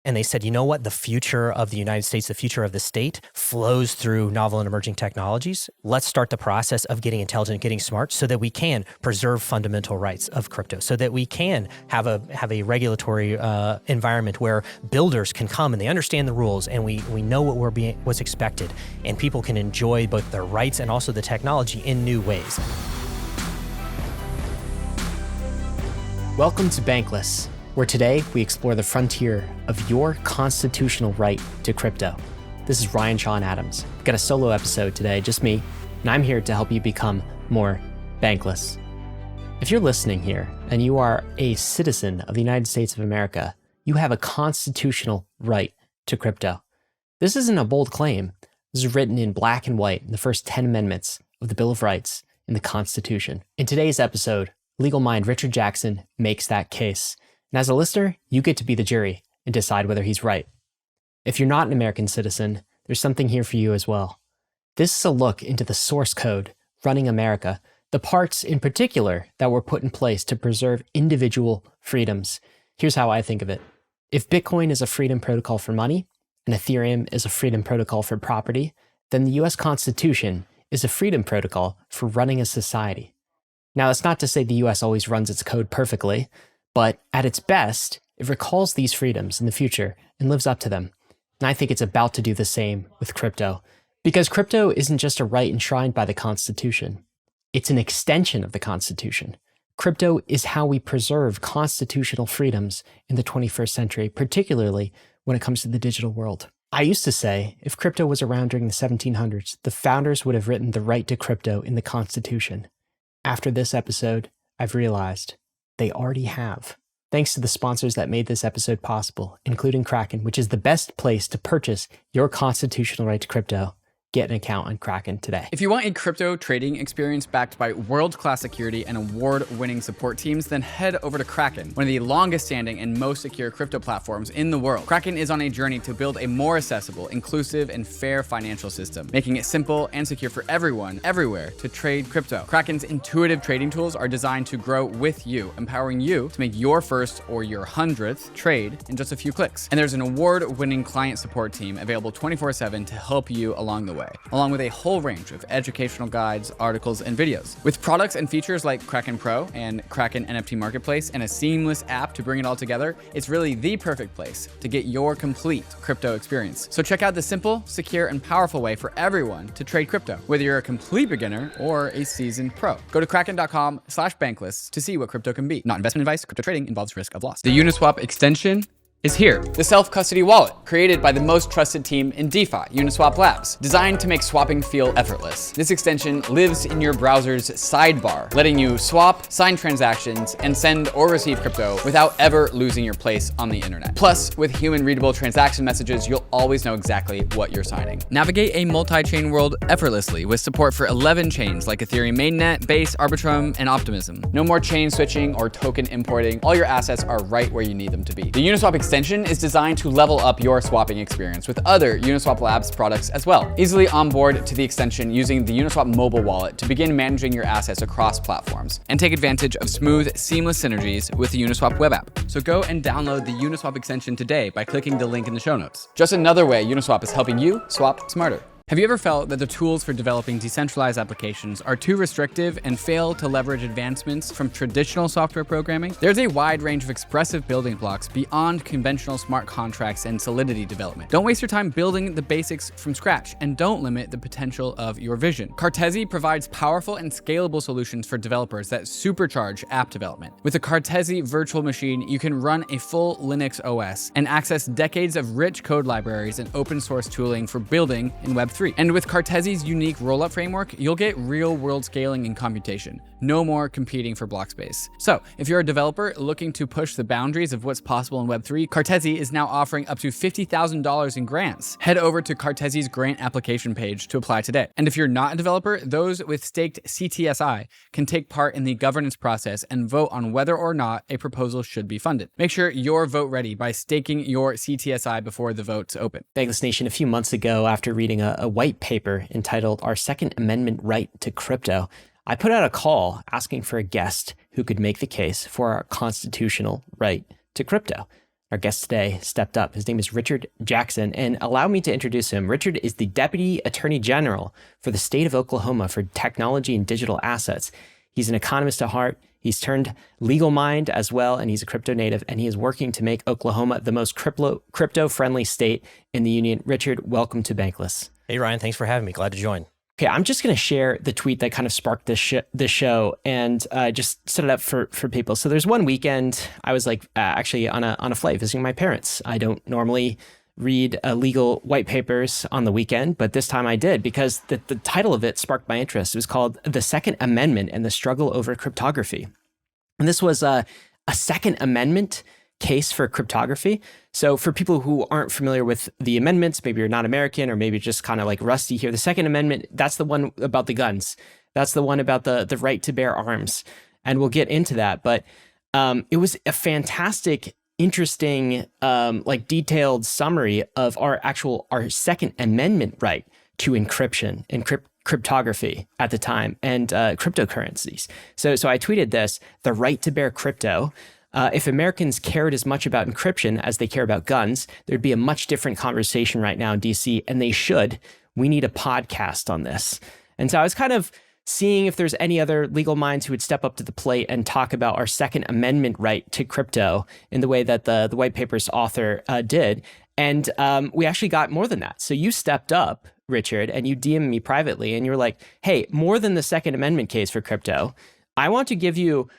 And they said, you know what? The future of the United States, the future of the state flows through novel and emerging technologies. Let's start the process of getting intelligent, getting smart so that we can preserve fundamental rights of crypto, so that we can have a regulatory environment where builders can come and they understand the rules and we know what's expected, and people can enjoy both their rights and also the technology in new ways. Welcome to Bankless, where today we explore the frontier of your constitutional right to crypto. This is Ryan Sean Adams. We've got a solo episode today, just me, and I'm here to help you become more bankless. If you're listening here and you are a citizen of the United States of America, you have a constitutional right to crypto. This isn't a bold claim. This is written in black and white in the first 10 amendments of the Bill of Rights in the Constitution. In today's episode, legal mind Richard Jackson makes that case. And as a listener, you get to be the jury and decide whether he's right. If you're not an American citizen, there's something here for you as well. This is a look into the source code running America, the parts in particular that were put in place to preserve individual freedoms. Here's how I think of it. If Bitcoin is a freedom protocol for money, and Ethereum is a freedom protocol for property, then the US Constitution is a freedom protocol for running a society. Now, that's not to say the US always runs its code perfectly, but at its best, it recalls these freedoms in the future and lives up to them. And I think it's about to do the same with crypto, because crypto isn't just a right enshrined by the Constitution. It's an extension of the Constitution. Crypto is how we preserve constitutional freedoms in the 21st century, particularly when it comes to the digital world. I used to say, if crypto was around during the 1700s, the founders would have written the right to crypto in the Constitution. After this episode, I've realized they already have. Thanks to the sponsors that made this episode possible, including KRAKEN, which is the best place to purchase your constitutional right to crypto. Get an account on KRAKEN today. If you want a crypto trading experience backed by world-class security and award-winning support teams, then head over to KRAKEN, one of the longest-standing and most secure crypto platforms in the world. KRAKEN is on a journey to build a more accessible, inclusive, and fair financial system, making it simple and secure for everyone, everywhere, to trade crypto. KRAKEN's intuitive trading tools are designed to grow with you, empowering you to make your first or your 100th trade in just a few clicks. And there's an award-winning client support team available 24/7 to help you along the way, along with a whole range of educational guides, articles, and videos. With products and features like KRAKEN Pro and KRAKEN NFT Marketplace and a seamless app to bring it all together, it's really the perfect place to get your complete crypto experience. So check out the simple, secure, and powerful way for everyone to trade crypto, whether you're a complete beginner or a seasoned pro. Go to kraken.com/bankless to see what crypto can be. Not investment advice. Crypto trading involves risk of loss. The UNISWAP extension is here. The self-custody wallet, created by the most trusted team in DeFi, UNISWAP Labs, designed to make swapping feel effortless. This extension lives in your browser's sidebar, letting you swap, sign transactions, and send or receive crypto without ever losing your place on the internet. Plus, with human-readable transaction messages, you'll always know exactly what you're signing. Navigate a multi-chain world effortlessly with support for 11 chains like Ethereum Mainnet, Base, Arbitrum, and Optimism. No more chain switching or token importing. All your assets are right where you need them to be. The UNISWAP extension is designed to level up your swapping experience with other Uniswap Labs products as well. Easily onboard to the extension using the Uniswap mobile wallet to begin managing your assets across platforms and take advantage of smooth, seamless synergies with the Uniswap web app. So go and download the Uniswap extension today by clicking the link in the show notes. Just another way Uniswap is helping you swap smarter. Have you ever felt that the tools for developing decentralized applications are too restrictive and fail to leverage advancements from traditional software programming? There's a wide range of expressive building blocks beyond conventional smart contracts and Solidity development. Don't waste your time building the basics from scratch, and don't limit the potential of your vision. CARTESI provides powerful and scalable solutions for developers that supercharge app development. With the CARTESI virtual machine, you can run a full Linux OS and access decades of rich code libraries and open source tooling for building in Web3. And with CARTESI's unique rollup framework, you'll get real-world scaling and computation. No more competing for block space. So, if you're a developer looking to push the boundaries of what's possible in Web3, CARTESI is now offering up to $50,000 in grants. Head over to CARTESI's grant application page to apply today. And if you're not a developer, those with staked CTSI can take part in the governance process and vote on whether or not a proposal should be funded. Make sure you're vote ready by staking your CTSI before the votes open. Bankless Nation, a few months ago, after reading a white paper entitled Our Second Amendment Right to Crypto, I put out a call asking for a guest who could make the case for our constitutional right to crypto. Our guest today stepped up. His name is Richard Jackson, and allow me to introduce him. Richard is the Deputy Attorney General for the state of Oklahoma for technology and digital assets. He's an economist at heart. He's turned legal mind as well, and he's a crypto native, and he is working to make Oklahoma the most crypto-friendly state in the union. Richard, welcome to Bankless. Hey, Ryan, thanks for having me. Glad to join. Okay, I'm just going to share the tweet that kind of sparked this show and just set it up for people. So there's one weekend I was actually on a flight visiting my parents. I don't normally read legal white papers on the weekend, but this time I did because the title of it sparked my interest. It was called The Second Amendment and the Struggle Over Cryptography. And this was a Second Amendment case for cryptography. So for people who aren't familiar with the amendments, maybe you're not American or maybe just kind of like rusty here, the Second Amendment, that's the one about the guns. That's the one about the right to bear arms. And we'll get into that. But it was a fantastic, interesting, detailed summary of our Second Amendment right to encryption and cryptography at the time and cryptocurrencies. So I tweeted this, the right to bear crypto. If Americans cared as much about encryption as they care about guns, there'd be a much different conversation right now in DC, and they should. We need a podcast on this. And so I was kind of seeing if there's any other legal minds who would step up to the plate and talk about our Second Amendment right to crypto in the way that the white paper's author did. And we actually got more than that. So you stepped up, Richard, and you DM'd me privately, and you were like, hey, more than the Second Amendment case for crypto, I want to give you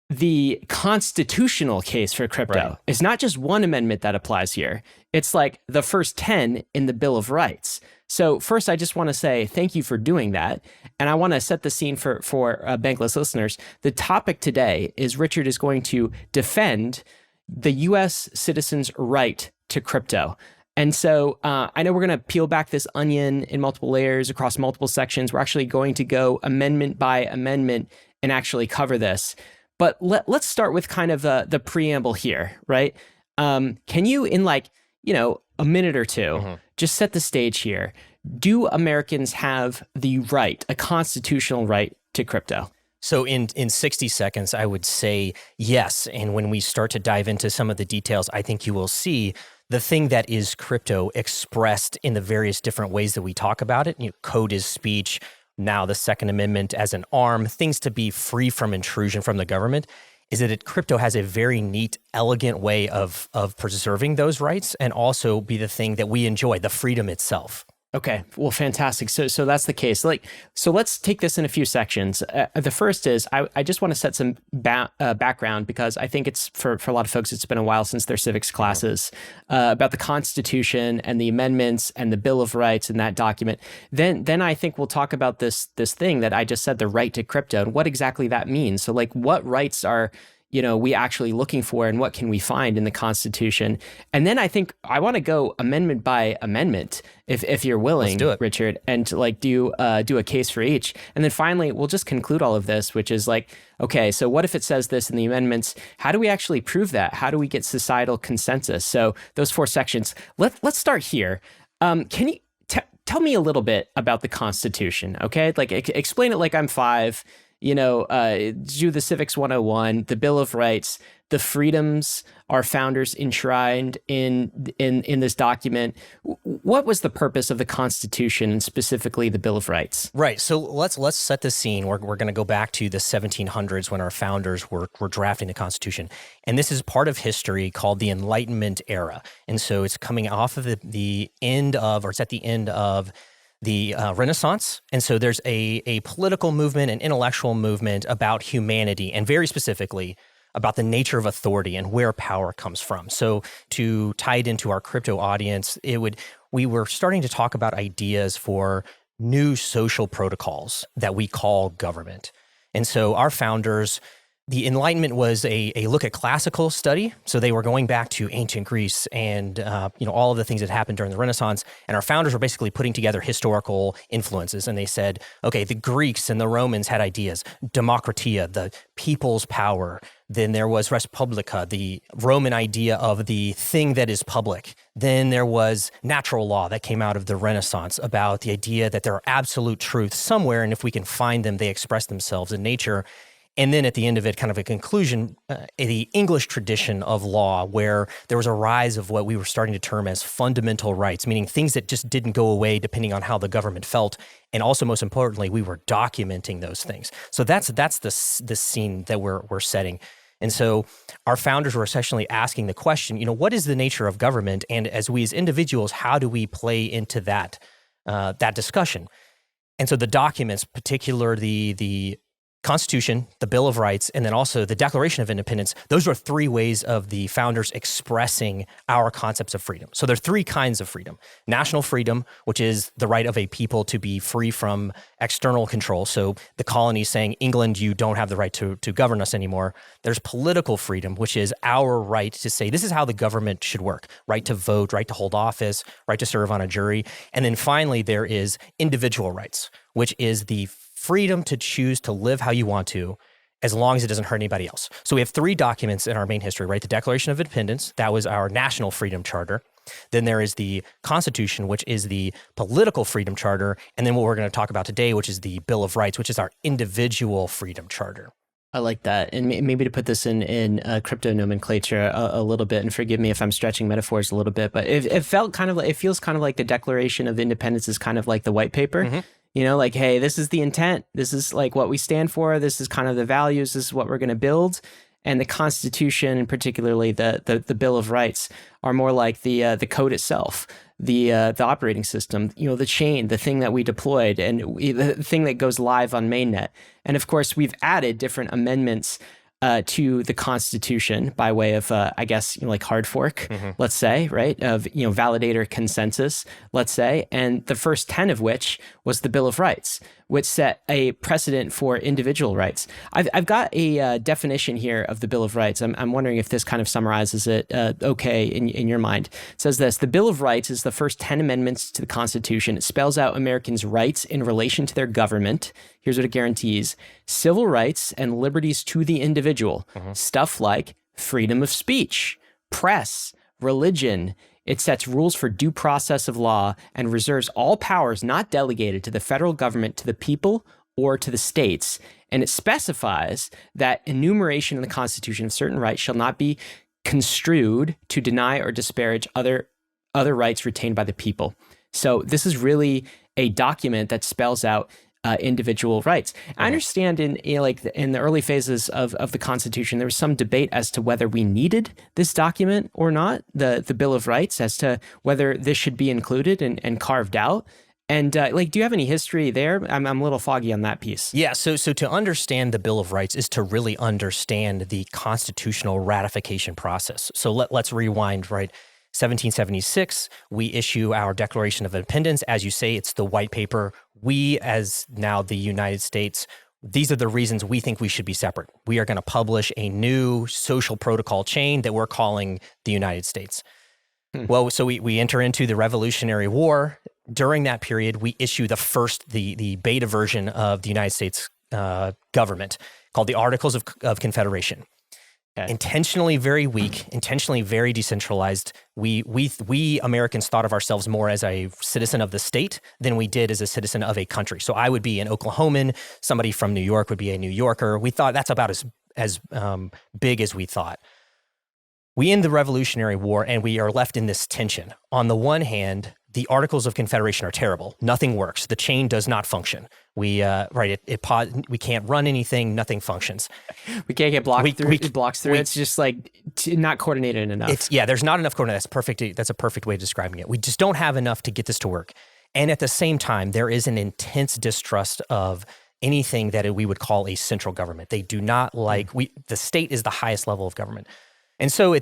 the constitutional case for crypto. Right. It's not just one amendment that applies here. It's like the first 10 in the Bill of Rights. So first, I just want to say thank you for doing that. And I want to set the scene for Bankless listeners. The topic today is Richard is going to defend the U.S. citizens' right to crypto. And so I know we're going to peel back this onion in multiple layers across multiple sections. We're actually going to go amendment by amendment and actually cover this. But let's start with kind of the preamble here, right? Can you, in a minute or two, just set the stage here? Do Americans have the right, a constitutional right to crypto? So in 60 seconds, I would say yes. And when we start to dive into some of the details, I think you will see the thing that is crypto expressed in the various different ways that we talk about it. Code is speech. Now the Second Amendment as an arm, things to be free from intrusion from the government, is that crypto has a very neat, elegant way of preserving those rights and also be the thing that we enjoy, the freedom itself. Okay, well, fantastic. So that's the case. So let's take this in a few sections. The first is I just want to set some background because I think it's for a lot of folks, it's been a while since their civics classes about the Constitution and the amendments and the Bill of Rights and that document. Then I think we'll talk about this thing that I just said, the right to crypto, and what exactly that means. So what rights are we actually looking for and what can we find in the Constitution? And then I think I want to go amendment by amendment, if you're willing, let's do it, Richard, and do a case for each. And then finally, we'll just conclude all of this, which is okay, so what if it says this in the amendments? How do we actually prove that? How do we get societal consensus? So those 4 sections. Let's start here. Can you tell me a little bit about the Constitution? Okay, explain it like I'm 5. Do the Civics 101, the Bill of Rights, the freedoms our founders enshrined in this document. What was the purpose of the Constitution and specifically the Bill of Rights? Right. So let's set the scene. We're going to go back to the 1700s when our founders were drafting the Constitution. And this is part of history called the Enlightenment era. And so it's coming off of the end of, or it's at the end of the Renaissance. And so there's a political movement, an intellectual movement about humanity, and very specifically about the nature of authority and where power comes from. So to tie it into our crypto audience, we were starting to talk about ideas for new social protocols that we call government. And so our founders, the Enlightenment was a look at classical study. So they were going back to ancient Greece and all of the things that happened during the Renaissance. And our founders were basically putting together historical influences. And they said, okay, the Greeks and the Romans had ideas, democratia, the people's power. Then there was res publica, the Roman idea of the thing that is public. Then there was natural law that came out of the Renaissance about the idea that there are absolute truths somewhere. And if we can find them, they express themselves in nature. And then at the end of it, kind of a conclusion, the English tradition of law, where there was a rise of what we were starting to term as fundamental rights, meaning things that just didn't go away depending on how the government felt. And also, most importantly, we were documenting those things. So that's the scene that we're setting. And so our founders were essentially asking the question, what is the nature of government? And as we as individuals, how do we play into that discussion? And so the documents, particularly the Constitution, the Bill of Rights, and then also the Declaration of Independence, those are three ways of the founders expressing our concepts of freedom. So there are three kinds of freedom. National freedom, which is the right of a people to be free from external control. So the colonies saying, England, you don't have the right to govern us anymore. There's political freedom, which is our right to say, this is how the government should work. Right to vote, right to hold office, right to serve on a jury. And then finally, there is individual rights, which is the freedom to choose to live how you want to, as long as it doesn't hurt anybody else. So we have three documents in our main history, right? The Declaration of Independence, that was our national freedom charter. Then there is the Constitution, which is the political freedom charter. And then what we're going to talk about today, which is the Bill of Rights, which is our individual freedom charter. I like that. And maybe to put this in crypto nomenclature a little bit, and forgive me if I'm stretching metaphors a little bit, but it feels kind of like the Declaration of Independence is kind of like the white paper. Mm-hmm. Like, hey, this is the intent. This is like what we stand for. This is kind of the values. This is what we're going to build. And the Constitution, and particularly the Bill of Rights, are more like the code itself, the operating system, the chain, the thing that we deployed, and the thing that goes live on mainnet. And of course, we've added different amendments to the Constitution by way of, I guess, like hard fork, let's say, right, of, validator consensus, let's say, and the first 10 of which was the Bill of Rights, which set a precedent for individual rights. I've got a definition here of the Bill of Rights. I'm wondering if this kind of summarizes it okay in your mind. It says this: the Bill of Rights is the first 10 amendments to the Constitution. It spells out Americans' rights in relation to their government. Here's what it guarantees: civil rights and liberties to the individual. Stuff like freedom of speech, press, religion. It sets rules for due process of law and reserves all powers not delegated to the federal government to the people or to the states. And it specifies that enumeration in the Constitution of certain rights shall not be construed to deny or disparage other rights retained by the people. So this is really a document that spells out individual rights. I understand in the early phases of the Constitution, there was some debate as to whether we needed this document or not, the Bill of Rights, as to whether this should be included and carved out. And do you have any history there? I'm a little foggy on that piece. Yeah, so to understand the Bill of Rights is to really understand the constitutional ratification process. So let's rewind, right? 1776, we issue our Declaration of Independence. As you say, it's the white paper. We, as now the United States, these are the reasons we think we should be separate. We are going to publish a new social protocol chain that we're calling the United States. Well, so we enter into the Revolutionary War. During that period, we issue the beta version of the United States government called the Articles of Confederation. Okay. Intentionally very weak, intentionally very decentralized. We Americans thought of ourselves more as a citizen of the state than we did as a citizen of a country. So I would be an Oklahoman, somebody from New York would be a New Yorker. We thought that's about as big as we thought. We end the Revolutionary War and we are left in this tension. On the one hand, the Articles of Confederation are terrible. Nothing works. The chain does not function. We can't run anything. Nothing functions. We can't get blocked through. It blocks through. It's just like not coordinated enough. There's not enough coordination. That's a perfect way of describing it. We just don't have enough to get this to work. And at the same time, there is an intense distrust of anything that we would call a central government. They do not like the state is the highest level of government. And so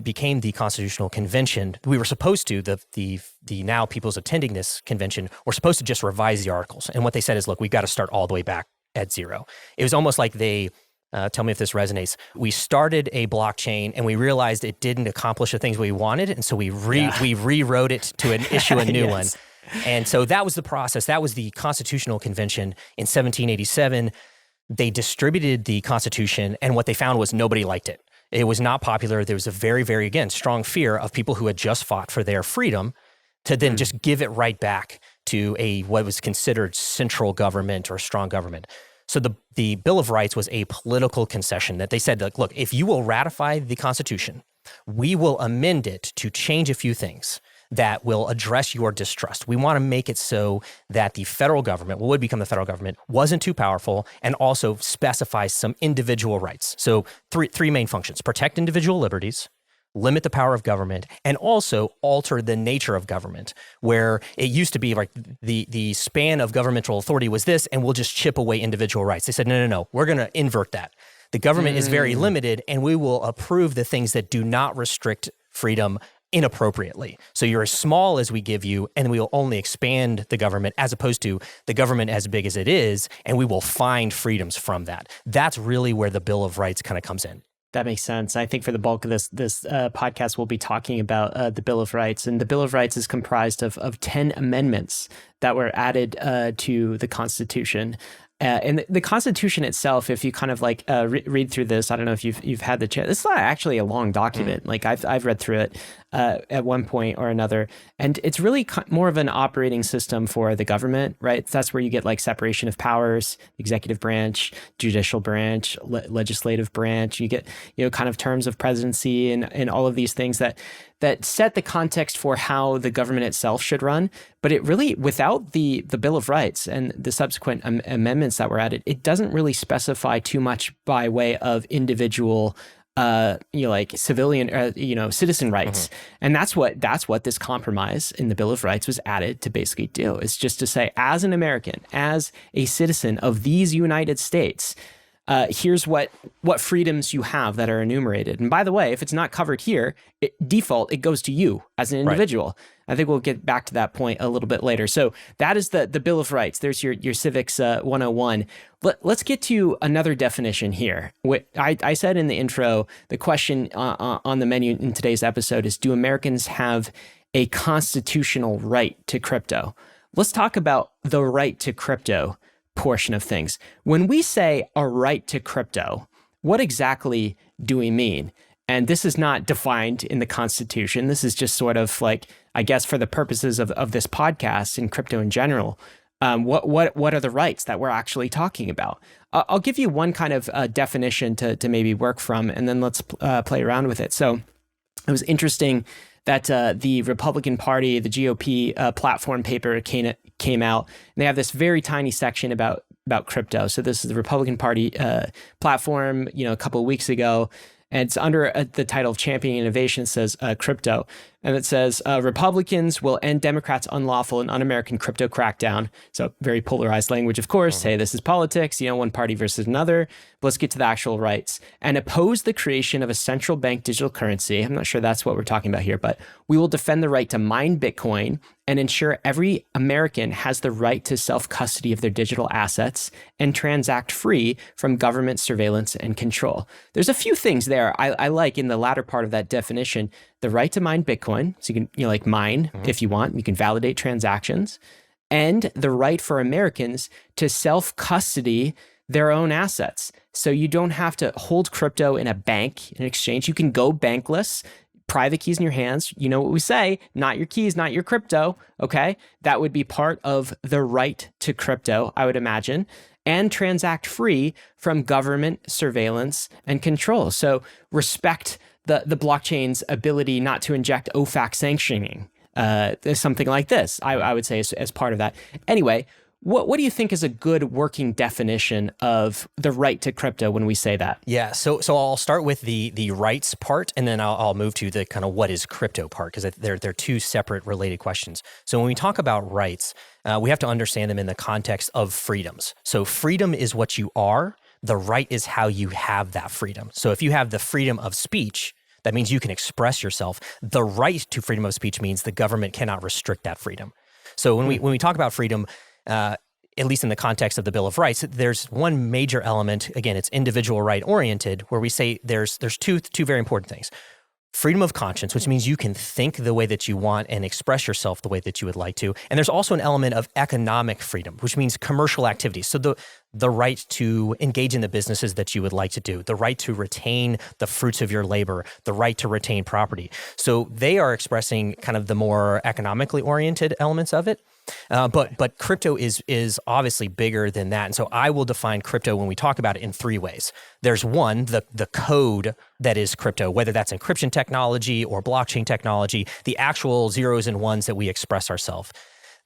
became the Constitutional Convention, we were supposed to, the now peoples attending this convention were supposed to just revise the articles. And what they said is, look, we've got to start all the way back at zero. It was almost like they, tell me if this resonates, we started a blockchain and we realized it didn't accomplish the things we wanted. And so we rewrote it to issue a new one. And so that was the process. That was the Constitutional Convention in 1787. They distributed the Constitution and what they found was nobody liked it. It was not popular. There was a very, very, again, strong fear of people who had just fought for their freedom to then just give it right back to what was considered central government or strong government. So the Bill of Rights was a political concession that they said, like, look, if you will ratify the Constitution, we will amend it to change a few things that will address your distrust. We want to make it so that the federal government, what would become the federal government, wasn't too powerful, and also specifies some individual rights. So three main functions: protect individual liberties, limit the power of government, and also alter the nature of government, where it used to be like the span of governmental authority was this, and we'll just chip away individual rights. They said, no, we're going to invert that. The government is very limited, and we will approve the things that do not restrict freedom inappropriately. So you're as small as we give you, and we will only expand the government, as opposed to the government as big as it is, and we will find freedoms from that. That's really where the Bill of Rights kind of comes in. That makes sense. I think for the bulk of this podcast, we'll be talking about the Bill of Rights. And the Bill of Rights is comprised of 10 amendments that were added to the Constitution. And the Constitution itself, if you kind of like read through this, I don't know if you've had the chance. It's not actually a long document. Like I've read through it at one point or another, and it's really more of an operating system for the government, right? That's where you get like separation of powers, executive branch, judicial branch, legislative branch. You get kind of terms of presidency and all of these things that set the context for how the government itself should run. But it really, without the Bill of Rights and the subsequent amendments that were added, it doesn't really specify too much by way of individual, like civilian, citizen rights. And that's what this compromise in the Bill of Rights was added to basically do. It's just to say, as an American, as a citizen of these United States, here's what freedoms you have that are enumerated. And by the way, if it's not covered here, default, it goes to you as an individual. Right. I think we'll get back to that point a little bit later. So that is the Bill of Rights. There's your Civics 101. Let's get to another definition here. What I said in the intro, the question on the menu in today's episode is, do Americans have a constitutional right to crypto? Let's talk about the right to crypto portion of things. When we say a right to crypto, what exactly do we mean? And this is not defined in the Constitution. This is just sort of like, I guess, for the purposes of this podcast and crypto in general, what are the rights that we're actually talking about? I'll give you one kind of definition to maybe work from, and then let's play around with it. So it was interesting that the Republican Party, the GOP platform paper came out, and they have this very tiny section about crypto. So this is the Republican Party platform, a couple of weeks ago, and it's under the title of Championing Innovation. It says crypto, and it says Republicans will end Democrats' unlawful and un-American crypto crackdown. So very polarized language, of course. Hey, this is politics, one party versus another. But let's get to the actual rights. And oppose the creation of a central bank digital currency. I'm not sure that's what we're talking about here, but we will defend the right to mine Bitcoin and ensure every American has the right to self-custody of their digital assets and transact free from government surveillance and control. There's a few things there I like in the latter part of that definition. The right to mine Bitcoin, so you can mine if you want. You can validate transactions, and the right for Americans to self-custody their own assets. So you don't have to hold crypto in a bank, in an exchange. You can go bankless, private keys in your hands. You know what we say, not your keys, not your crypto, okay? That would be part of the right to crypto, I would imagine, and transact free from government surveillance and control. So respect the blockchain's ability not to inject OFAC sanctioning, something like this, I would say as part of that. Anyway, what do you think is a good working definition of the right to crypto when we say that? Yeah, so I'll start with the rights part, and then I'll move to the kind of what is crypto part, because they're two separate related questions. So when we talk about rights, we have to understand them in the context of freedoms. So freedom is what you are. The right is how you have that freedom. So if you have the freedom of speech, that means you can express yourself. The right to freedom of speech means the government cannot restrict that freedom. So when we talk about freedom, at least in the context of the Bill of Rights, there's one major element. Again, it's individual right oriented, where we say there's two very important things. Freedom of conscience, which means you can think the way that you want and express yourself the way that you would like to. And there's also an element of economic freedom, which means commercial activities. So the right to engage in the businesses that you would like to do, the right to retain the fruits of your labor, the right to retain property. So they are expressing kind of the more economically oriented elements of it. But crypto is obviously bigger than that. And so I will define crypto when we talk about it in three ways. There's one, the code that is crypto, whether that's encryption technology or blockchain technology, the actual zeros and ones that we express ourselves.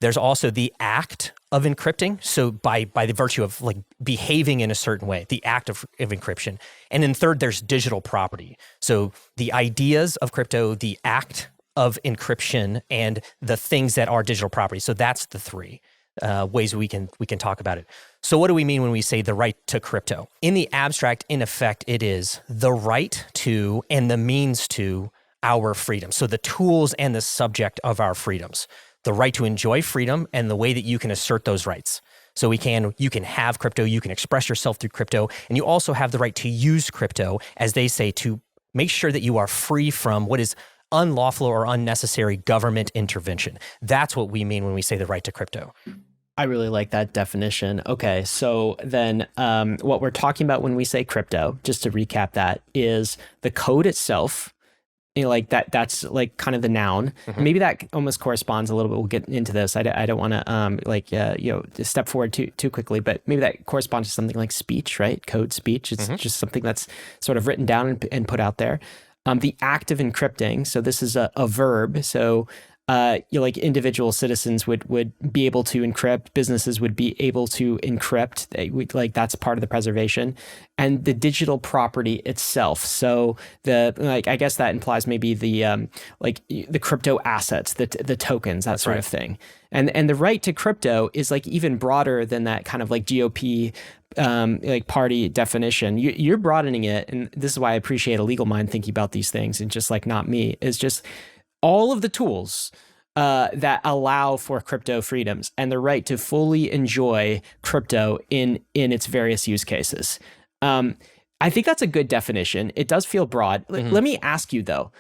There's also the act of encrypting. So by the virtue of like behaving in a certain way, the act of encryption. And then third, there's digital property. So the ideas of crypto, the act of encryption, and the things that are digital property. So that's the three ways we can talk about it. So what do we mean when we say the right to crypto? In the abstract, in effect, it is the right to and the means to our freedom. So the tools and the subject of our freedoms. The right to enjoy freedom and the way that you can assert those rights. So you can have crypto, you can express yourself through crypto, and you also have the right to use crypto, as they say, to make sure that you are free from what is unlawful or unnecessary government intervention. That's what we mean when we say the right to crypto. I really like that definition. Okay, so then what we're talking about when we say crypto, just to recap that, is the code itself. Like that's like kind of the noun. Mm-hmm. Maybe that almost corresponds a little bit. We'll get into this. I don't want to step forward too quickly, but maybe that corresponds to something like speech, right? Code speech. It's just something that's sort of written down and put out there. The act of encrypting. So this is a verb. So like individual citizens would be able to encrypt, businesses would be able to encrypt. That's part of the preservation, and the digital property itself. So I guess that implies maybe the crypto assets, the tokens, that sort of thing. And the right to crypto is like even broader than that kind of like GOP party definition. You're broadening it, and this is why I appreciate a legal mind thinking about these things, and just like not me, is just all of the tools that allow for crypto freedoms and the right to fully enjoy crypto in its various use cases. I think that's a good definition. It does feel broad. Let me ask you though,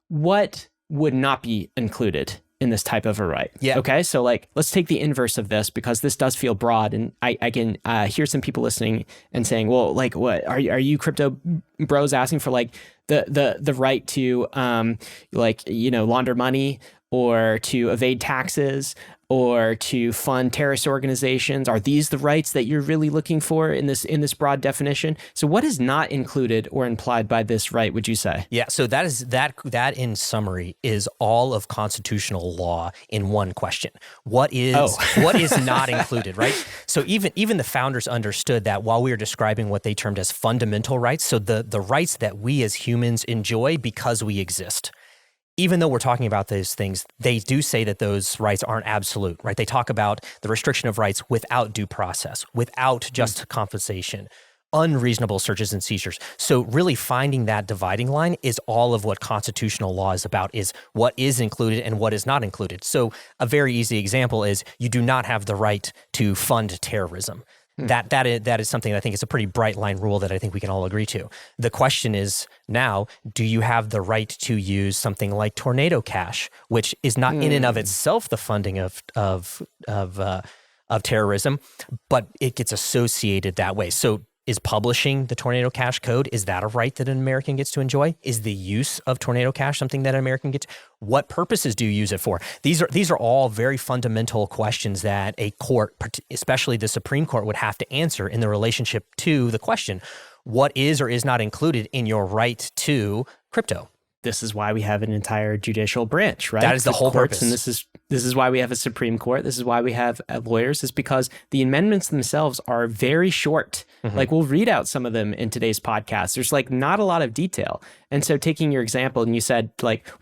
what would not be included in this type of a right? Yeah. Okay. So let's take the inverse of this, because this does feel broad, and I can hear some people listening and saying, well, what are you crypto bros asking for the right to launder money, or to evade taxes, or to fund terrorist organizations? Are these the rights that you're really looking for in this broad definition? So what is not included or implied by this right, would you say? Yeah, so that in summary is all of constitutional law in one question. What is not included, right? So even the founders understood that while we were describing what they termed as fundamental rights, so the rights that we as humans enjoy because we exist. Even though we're talking about those things, they do say that those rights aren't absolute, right? They talk about the restriction of rights without due process, without just compensation, unreasonable searches and seizures. So really finding that dividing line is all of what constitutional law is about, is what is included and what is not included. So a very easy example is you do not have the right to fund terrorism. That is something that I think is a pretty bright line rule that I think we can all agree to. The question is now, do you have the right to use something like tornado cash, which is not in and of itself the funding of terrorism, but it gets associated that way. So is publishing the Tornado Cash code, is that a right that an American gets to enjoy? Is the use of Tornado Cash something that an American gets? What purposes do you use it for? These are all very fundamental questions that a court, especially the Supreme Court, would have to answer in the relationship to the question, what is or is not included in your right to crypto? This is why we have an entire judicial branch, right? That is the whole purpose. And this is why we have a Supreme Court. This is why we have lawyers, is because the amendments themselves are very short. We'll read out some of them in today's podcast. There's not a lot of detail. And so taking your example, and you said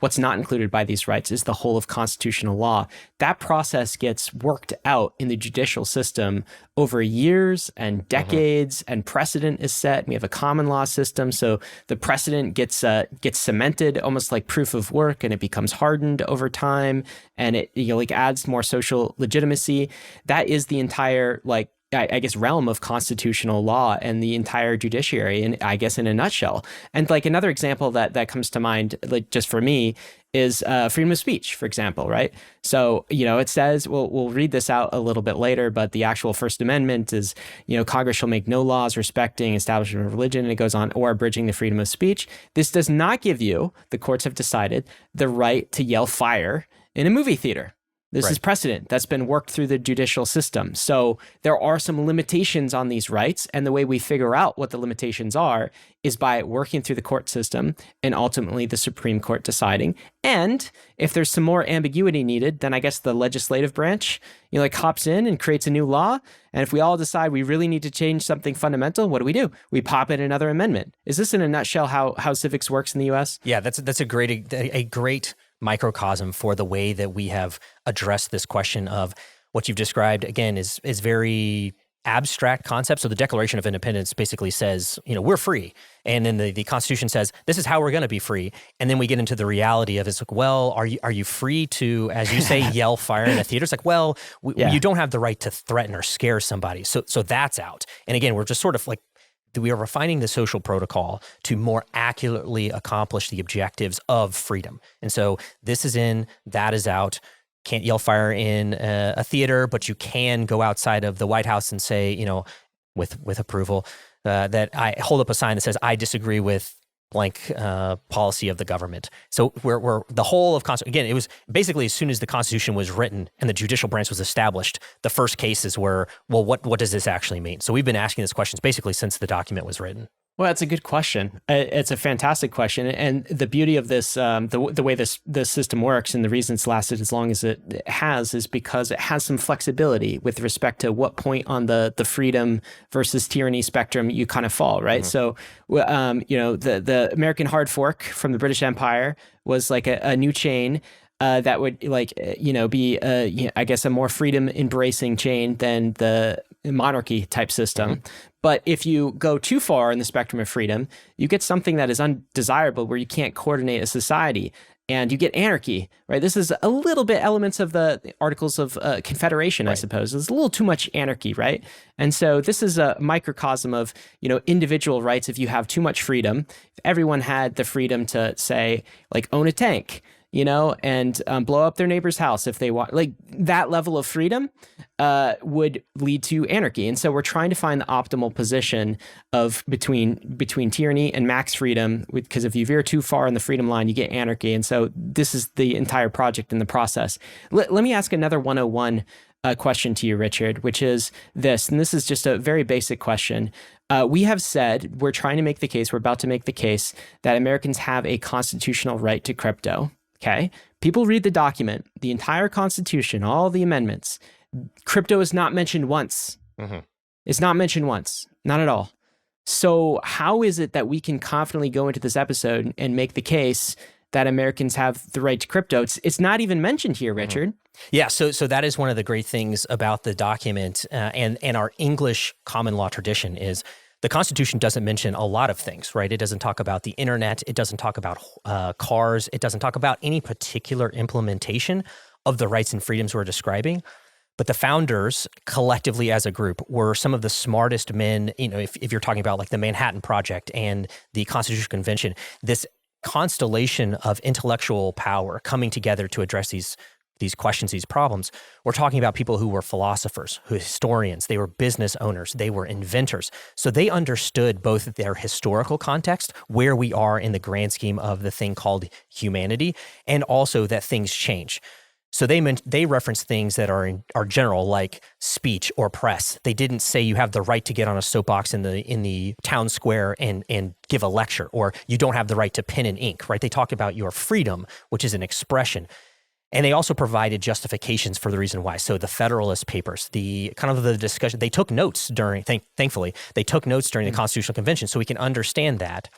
what's not included by these rights is the whole of constitutional law. That process gets worked out in the judicial system over years and decades, and precedent is set. We have a common law system. So the precedent gets cemented almost like proof of work, and it becomes hardened over time, and it adds more social legitimacy. That is the entire I guess realm of constitutional law and the entire judiciary, and I guess in a nutshell. And another example that comes to mind, just for me, is freedom of speech, for example, right? So, it says, we'll read this out a little bit later, but the actual First Amendment is, Congress shall make no laws respecting establishment of religion, and it goes on, or abridging the freedom of speech. This does not give you, the courts have decided, the right to yell fire in a movie theater. This is precedent that's been worked through the judicial system. So there are some limitations on these rights. And the way we figure out what the limitations are is by working through the court system and ultimately the Supreme Court deciding. And if there's some more ambiguity needed, then I guess the legislative branch, hops in and creates a new law. And if we all decide we really need to change something fundamental, what do? We pop in another amendment. Is this in a nutshell how civics works in the US? Yeah, that's a great microcosm for the way that we have addressed this question of what you've described. Again, is very abstract concept. So the Declaration of Independence basically says, we're free. And then the Constitution says, this is how we're going to be free. And then we get into the reality of it's like, well, are you free to, as you say, yell fire in a theater? It's like, well, you don't have the right to threaten or scare somebody. So that's out. And again, we're just sort of like, we are refining the social protocol to more accurately accomplish the objectives of freedom. And so this is in, that is out. Can't yell fire in a theater, but you can go outside of the White House and say, with approval, that I hold up a sign that says, I disagree with blank policy of the government. So we're the whole of again, it was basically as soon as the Constitution was written and the judicial branch was established, the first cases were, well, what does this actually mean? So we've been asking these questions basically since the document was written. Well, that's a good question. It's a fantastic question. And the beauty of this, the way this system works and the reason it's lasted as long as it has is because it has some flexibility with respect to what point on the freedom versus tyranny spectrum you kind of fall, right? So, the American hard fork from the British Empire was like a new chain that would be, I guess, a more freedom embracing chain than the monarchy type system. But if you go too far in the spectrum of freedom, you get something that is undesirable where you can't coordinate a society and you get anarchy, right? This is a little bit elements of the Articles of Confederation, I suppose. There's a little too much anarchy, right? And so this is a microcosm of, individual rights. If you have too much freedom, if everyone had the freedom to say, own a tank, and blow up their neighbor's house if they want. That level of freedom would lead to anarchy. And so we're trying to find the optimal position of between tyranny and max freedom, because if you veer too far in the freedom line, you get anarchy. And so this is the entire project in the process. Let me ask another 101 question to you, Richard, which is this, and this is just a very basic question. We have said, we're trying to make the case, we're about to make the case that Americans have a constitutional right to crypto. Okay, people read the document, the entire Constitution, all the amendments. Crypto is not mentioned once. It's not mentioned once, not at all. So how is it that we can confidently go into this episode and make the case that Americans have the right to crypto? It's not even mentioned here, Richard. Yeah, so that is one of the great things about the document and our English common law tradition is the Constitution doesn't mention a lot of things, right? It doesn't talk about the internet. It doesn't talk about cars. It doesn't talk about any particular implementation of the rights and freedoms we're describing. But the founders, collectively as a group, were some of the smartest men, if you're talking about like the Manhattan Project and the Constitutional Convention, this constellation of intellectual power coming together to address these questions, these problems. We're talking about people who were philosophers, historians, they were business owners, they were inventors. So they understood both their historical context, where we are in the grand scheme of the thing called humanity, and also that things change. So they reference things that are general, like speech or press. They didn't say you have the right to get on a soapbox in the town square and give a lecture, or you don't have the right to pen and ink, right? They talk about your freedom, which is an expression. And they also provided justifications for the reason why. So the Federalist Papers, the discussion, they took notes during, thankfully, they took notes during the Constitutional Convention so we can understand that.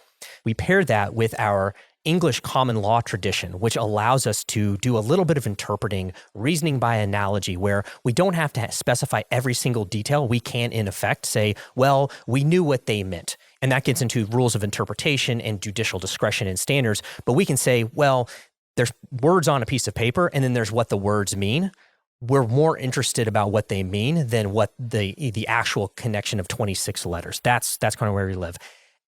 We pair that with our English common law tradition, which allows us to do a little bit of interpreting, reasoning by analogy, where we don't have to specify every single detail. We can, in effect, say, well, we knew what they meant. And that gets into rules of interpretation and judicial discretion and standards. But we can say, well, there's words on a piece of paper, and then there's what the words mean. We're more interested about what they mean than what the actual connection of 26 letters. That's kind of where we live.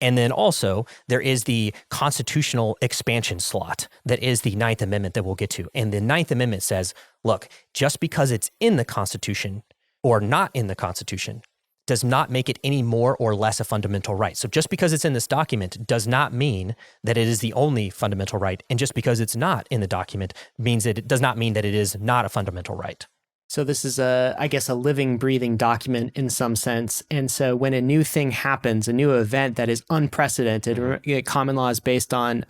And then also, there is the constitutional expansion slot that is the Ninth Amendment that we'll get to. And the Ninth Amendment says, look, just because it's in the Constitution or not in the Constitution does not make it any more or less a fundamental right. So just because it's in this document does not mean that it is the only fundamental right. And just because it's not in the document means that it does not mean that it is not a fundamental right. So this is I guess, a living, breathing document in some sense. And so when a new thing happens, a new event that is unprecedented, common law is based on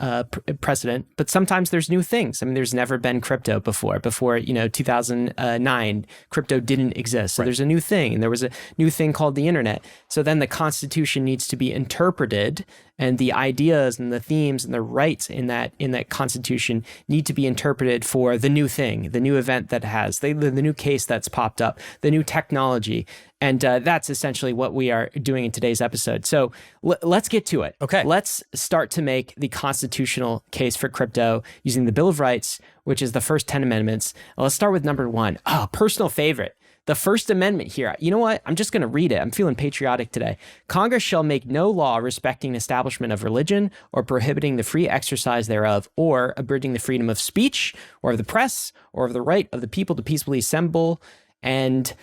precedent, but sometimes there's new things. I mean, there's never been crypto before, 2009, crypto didn't exist. So There's a new thing, and there was a new thing called the internet. So then the Constitution needs to be interpreted, and the ideas and the themes and the rights in that Constitution need to be interpreted for the new thing, the new event that has, the new case that's popped up, the new technology. And that's essentially what we are doing in today's episode. So let's get to it. Okay. Let's start to make the constitutional case for crypto using the Bill of Rights, which is the first 10 amendments. Let's start with number 1. Personal favorite. The First Amendment here. You know what? I'm just going to read it. I'm feeling patriotic today. Congress shall make no law respecting establishment of religion or prohibiting the free exercise thereof or abridging the freedom of speech or of the press or of the right of the people to peacefully assemble and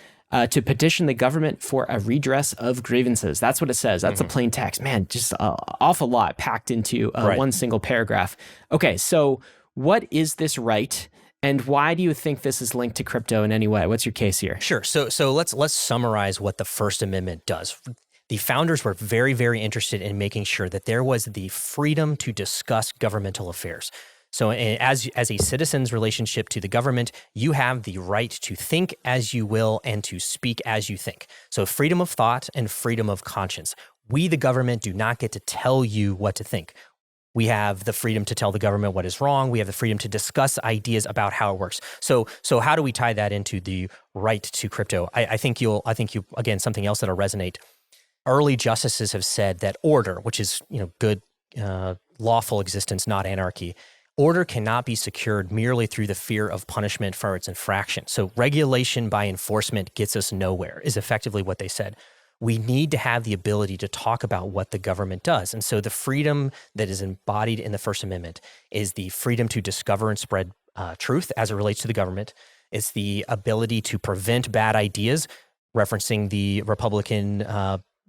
to petition the government for a redress of grievances. That's what it says. That's a plain text. Man, just an awful lot packed into one single paragraph. Okay, so what is this right? And why do you think this is linked to crypto in any way? What's your case here? Sure. So let's summarize what the First Amendment does. The founders were very, very interested in making sure that there was the freedom to discuss governmental affairs. So as a citizen's relationship to the government, you have the right to think as you will and to speak as you think. So freedom of thought and freedom of conscience. We, the government, do not get to tell you what to think. We have the freedom to tell the government what is wrong. We have the freedom to discuss ideas about how it works. So how do we tie that into the right to crypto? I think you again, something else that'll resonate. Early justices have said that order, which is good, lawful existence, not anarchy. Order cannot be secured merely through the fear of punishment for its infraction. So regulation by enforcement gets us nowhere, is effectively what they said. We need to have the ability to talk about what the government does. And so the freedom that is embodied in the First Amendment is the freedom to discover and spread truth as it relates to the government. It's the ability to prevent bad ideas, referencing the Republican,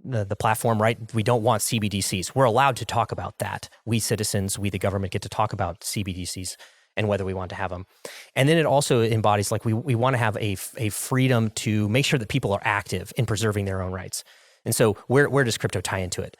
the platform, right? We don't want CBDCs. We're allowed to talk about that. We citizens, we the government get to talk about CBDCs and whether we want to have them. And then it also embodies, like, we want to have a freedom to make sure that people are active in preserving their own rights. And so where does crypto tie into it?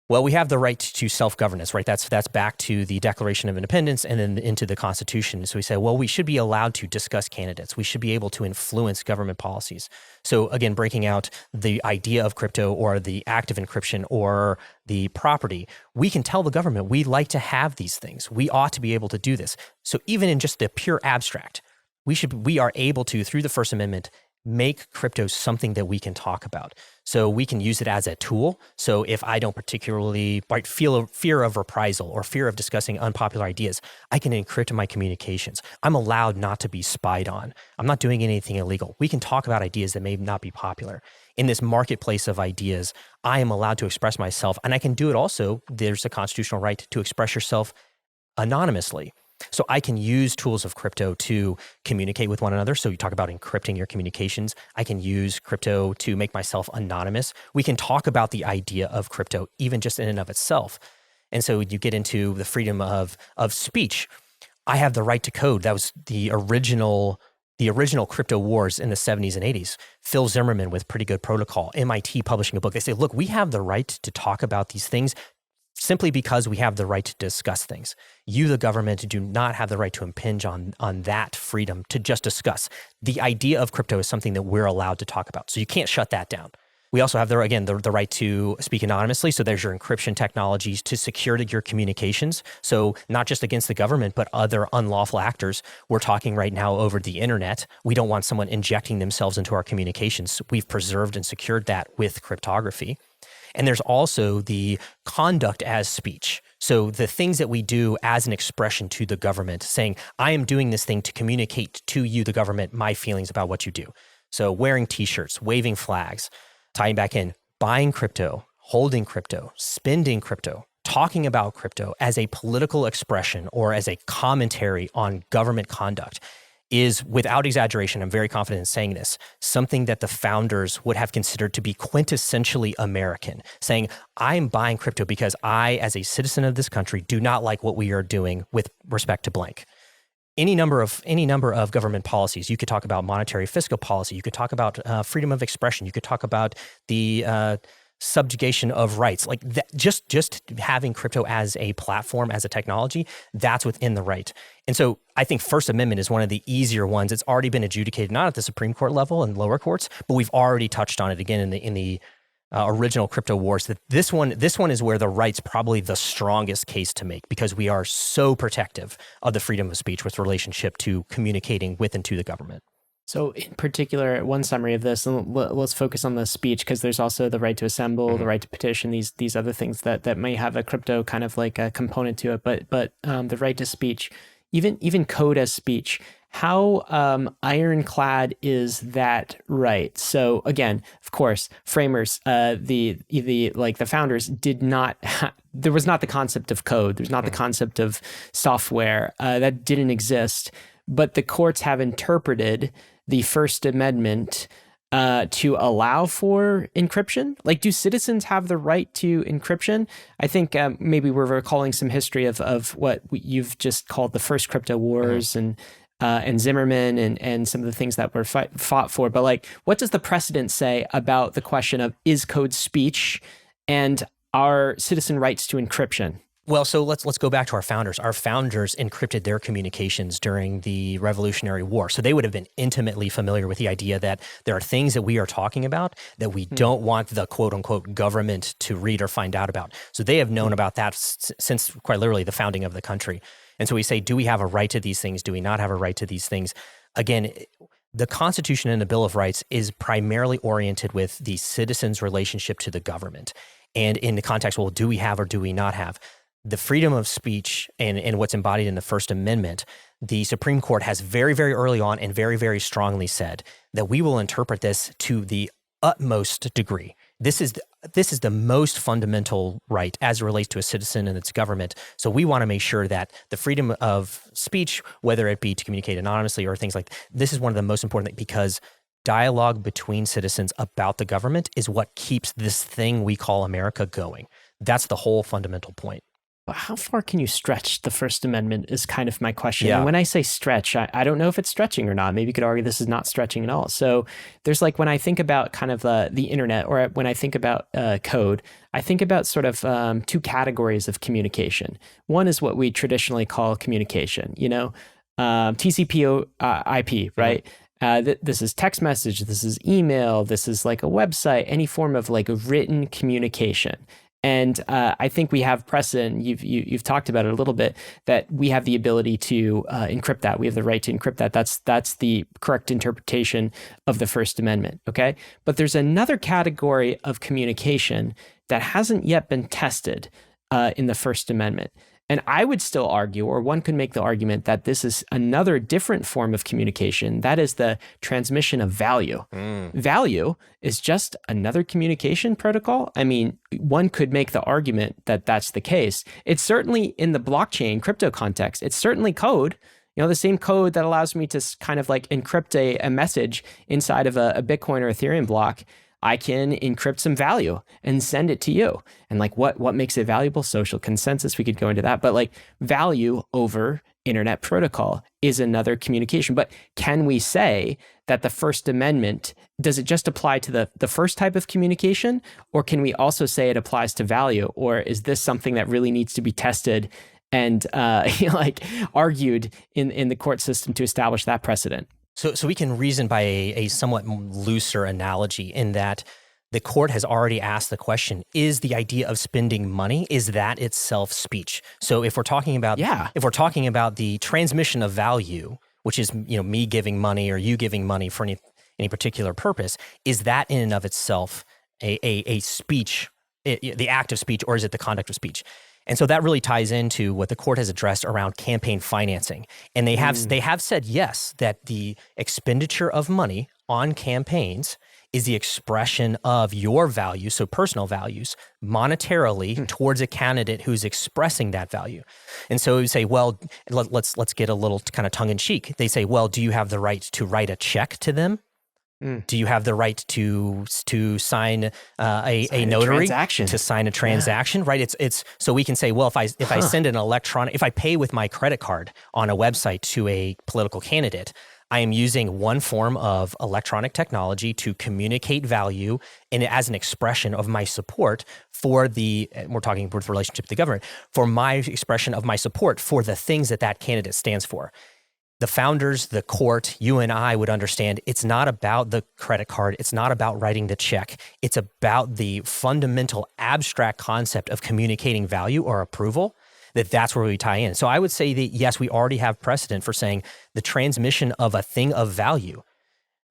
Well, we have the right to self-governance, right? That's back to the Declaration of Independence and then into the Constitution. So we say, well, we should be allowed to discuss candidates. We should be able to influence government policies. So again, breaking out the idea of crypto or the act of encryption or the property, we can tell the government we like to have these things. We ought to be able to do this. So even in just the pure abstract, we are able to, through the First Amendment, make crypto something that we can talk about. So we can use it as a tool. So if I don't particularly feel a fear of reprisal or fear of discussing unpopular ideas, I can encrypt my communications. I'm allowed not to be spied on. I'm not doing anything illegal. We can talk about ideas that may not be popular. In this marketplace of ideas, I am allowed to express myself, and I can do it also. There's a constitutional right to express yourself anonymously. So I can use tools of crypto to communicate with one another. So you talk about encrypting your communications. I can use crypto to make myself anonymous. We can talk about the idea of crypto, even just in and of itself. And so you get into the freedom of speech. I have the right to code. That was the original crypto wars in the 70s and 80s. Phil Zimmerman with Pretty Good Protocol, MIT publishing a book. They say, look, we have the right to talk about these things simply because we have the right to discuss things. You, the government, do not have the right to impinge on that freedom to just discuss. The idea of crypto is something that we're allowed to talk about. So you can't shut that down. We also have, the right to speak anonymously. So there's your encryption technologies to secure your communications. So not just against the government, but other unlawful actors. We're talking right now over the internet. We don't want someone injecting themselves into our communications. We've preserved and secured that with cryptography. And there's also the conduct as speech. So the things that we do as an expression to the government, saying, I am doing this thing to communicate to you, the government, my feelings about what you do. So wearing t-shirts, waving flags, tying back in, buying crypto, holding crypto, spending crypto, talking about crypto as a political expression or as a commentary on government conduct is, without exaggeration, I'm very confident in saying this, something that the founders would have considered to be quintessentially American, saying, I'm buying crypto because I, as a citizen of this country, do not like what we are doing with respect to blank. Any number of government policies. You could talk about monetary fiscal policy. You could talk about freedom of expression. You could talk about the subjugation of rights. Like that, just having crypto as a platform, as a technology, that's within the right. And so I think First Amendment is one of the easier ones. It's already been adjudicated, not at the Supreme Court level and lower courts, but we've already touched on it again in the original crypto wars. That this one is where the right's probably the strongest case to make, because we are so protective of the freedom of speech with relationship to communicating with and to the government. So in particular, one summary of this, and let's focus on the speech, because there's also the right to assemble, the right to petition, these other things that may have a crypto kind of like a component to it, but the right to speech, even code as speech, how ironclad is that right? So again, of course, framers, the founders did not. There was not the concept of code. There's not the concept of software that didn't exist. But the courts have interpreted the First Amendment to allow for encryption. Like, do citizens have the right to encryption? I think maybe we're recalling some history of what you've just called the first crypto wars and Zimmerman and some of the things that were fought for. But like, what does the precedent say about the question of is code speech and are citizen rights to encryption? Well, so let's go back to our founders. Our founders encrypted their communications during the Revolutionary War. So they would have been intimately familiar with the idea that there are things that we are talking about that we don't want the quote unquote government to read or find out about. So they have known about that since quite literally the founding of the country. And so we say, do we have a right to these things? Do we not have a right to these things? Again, the Constitution and the Bill of Rights is primarily oriented with the citizen's relationship to the government. And in the context, well, do we have or do we not have? The freedom of speech and what's embodied in the First Amendment, the Supreme Court has very, very early on and very, very strongly said that we will interpret this to the utmost degree. This is the most fundamental right as it relates to a citizen and its government. So we want to make sure that the freedom of speech, whether it be to communicate anonymously or things like this, is one of the most important things, because dialogue between citizens about the government is what keeps this thing we call America going. That's the whole fundamental point. But how far can you stretch the First Amendment is kind of my question. Yeah. And when I say stretch, I don't know if it's stretching or not. Maybe you could argue this is not stretching at all. So there's like, when I think about kind of the internet, or when I think about code, I think about sort of two categories of communication. One is what we traditionally call communication, TCP IP, right? This is text message, this is email, this is like a website, any form of like written communication. And I think we have precedent, you've talked about it a little bit, that we have the ability to encrypt that. We have the right to encrypt that. That's the correct interpretation of the First Amendment, okay? But there's another category of communication that hasn't yet been tested in the First Amendment. And I would still argue, or one could make the argument, that this is another different form of communication. That is the transmission of value. Value is just another communication protocol. I mean, one could make the argument that that's the case. It's certainly in the blockchain crypto context. It's certainly code. The same code that allows me to kind of like encrypt a message inside of a Bitcoin or Ethereum block. I can encrypt some value and send it to you. And like what makes it valuable? Social consensus, we could go into that. But like value over internet protocol is another communication. But can we say that the First Amendment, does it just apply to the first type of communication? Or can we also say it applies to value? Or is this something that really needs to be tested and argued in the court system to establish that precedent? So we can reason by a somewhat looser analogy in that the court has already asked the question, is the idea of spending money, is that itself speech? So if we're talking about the transmission of value, which is me giving money or you giving money for any particular purpose, is that in and of itself a speech, the act of speech, or is it the conduct of speech? And so that really ties into what the court has addressed around campaign financing. And they have said, yes, that the expenditure of money on campaigns is the expression of your values, so personal values, monetarily towards a candidate who's expressing that value. And so you say, well, let's get a little kind of tongue in cheek. They say, well, do you have the right to write a check to them? Do you have the right to sign a notary, to sign a transaction? Right? It's so we can say, well, if I send an electronic, if I pay with my credit card on a website to a political candidate, I am using one form of electronic technology to communicate value and as an expression of my support for we're talking with relationship to the government, for my expression of my support for the things that candidate stands for. The founders, the court, you and I would understand it's not about the credit card. It's not about writing the check. It's about the fundamental abstract concept of communicating value or approval, that's where we tie in. So I would say that, yes, we already have precedent for saying the transmission of a thing of value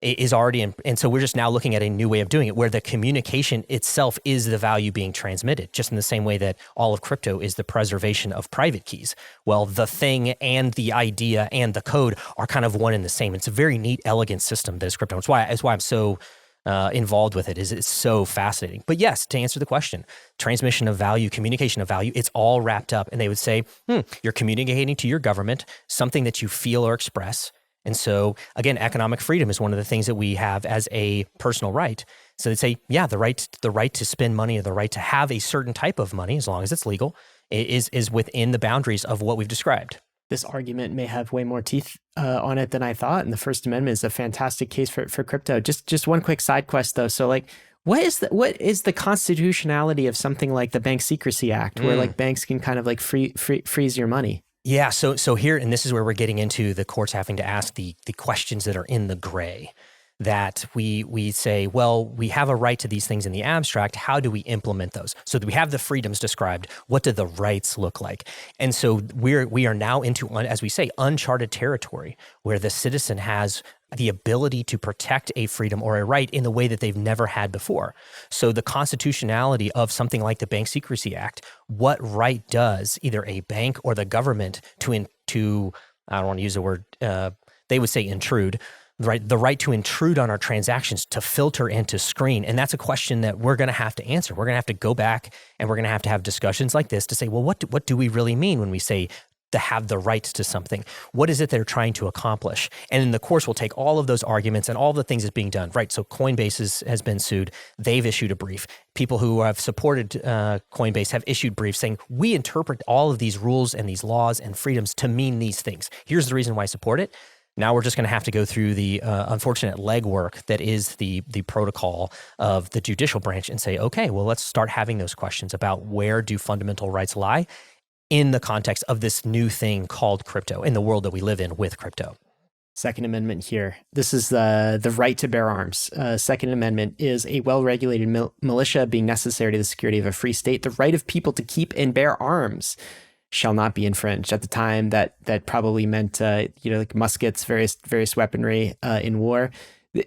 is already in. And so we're just now looking at a new way of doing it where the communication itself is the value being transmitted, just in the same way that all of crypto is the preservation of private keys. Well, the thing and the idea and the code are kind of one and the same. It's a very neat, elegant system that is crypto. It's why I'm so involved with it. It's so fascinating. But yes, to answer the question, transmission of value, communication of value, it's all wrapped up. And they would say, you're communicating to your government something that you feel or express. And so, again, economic freedom is one of the things that we have as a personal right. So they say, yeah, the right to spend money or the right to have a certain type of money, as long as it's legal, is within the boundaries of what we've described. This argument may have way more teeth on it than I thought, and the First Amendment is a fantastic case for crypto. Just one quick side quest though. So like, what is the constitutionality of something like the Bank Secrecy Act, where like banks can kind of like freeze your money? Yeah, so here, and this is where we're getting into the courts having to ask the questions that are in the gray, that we say, well, we have a right to these things in the abstract. How do we implement those? So that we have the freedoms described. What do the rights look like? And so we are now into, as we say, uncharted territory, where the citizen has the ability to protect a freedom or a right in the way that they've never had before. So the constitutionality of something like the Bank Secrecy Act, what right does either a bank or the government to I don't want to use the word, they would say intrude, right? The right to intrude on our transactions, to filter and to screen. And that's a question that we're going to have to answer. We're going to have to go back and we're going to have discussions like this to say, well, what do we really mean when we say to have the right to something? What is it they're trying to accomplish? And in the course, we'll take all of those arguments and all the things that's being done, right? So Coinbase has been sued. They've issued a brief. People who have supported Coinbase have issued briefs saying, we interpret all of these rules and these laws and freedoms to mean these things. Here's the reason why I support it. Now we're just going to have to go through the unfortunate legwork that is the protocol of the judicial branch and say, okay, well, let's start having those questions about where do fundamental rights lie in the context of this new thing called crypto, in the world that we live in with crypto. Second Amendment here. This is the right to bear arms. Second Amendment is a well-regulated militia being necessary to the security of a free state. The right of people to keep and bear arms shall not be infringed. At the time, that probably meant like muskets, various weaponry in war.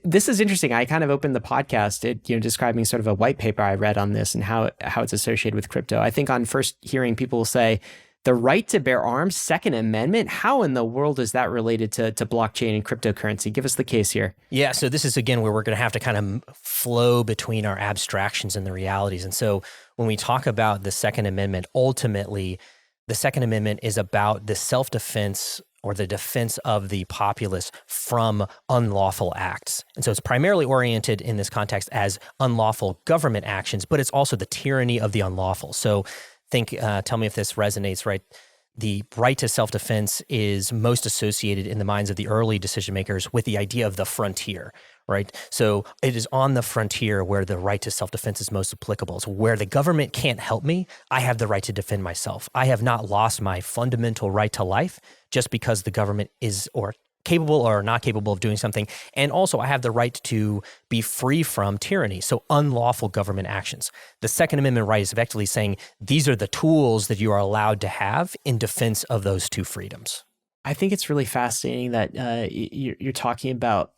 This is interesting. I kind of opened the podcast, describing sort of a white paper I read on this and how it's associated with crypto. I think on first hearing, people will say, the right to bear arms, Second Amendment, how in the world is that related to blockchain and cryptocurrency? Give us the case here. Yeah, so this is, again, where we're going to have to kind of flow between our abstractions and the realities. And so when we talk about the Second Amendment, ultimately, the Second Amendment is about the self-defense or the defense of the populace from unlawful acts. And so it's primarily oriented in this context as unlawful government actions, but it's also the tyranny of the unlawful. So tell me if this resonates, right? The right to self-defense is most associated in the minds of the early decision makers with the idea of the frontier, right? So it is on the frontier where the right to self-defense is most applicable. So where the government can't help me, I have the right to defend myself. I have not lost my fundamental right to life just because the government is capable or not capable of doing something. And also I have the right to be free from tyranny, so unlawful government actions. The Second Amendment right is effectively saying these are the tools that you are allowed to have in defense of those two freedoms. I think it's really fascinating that you're talking about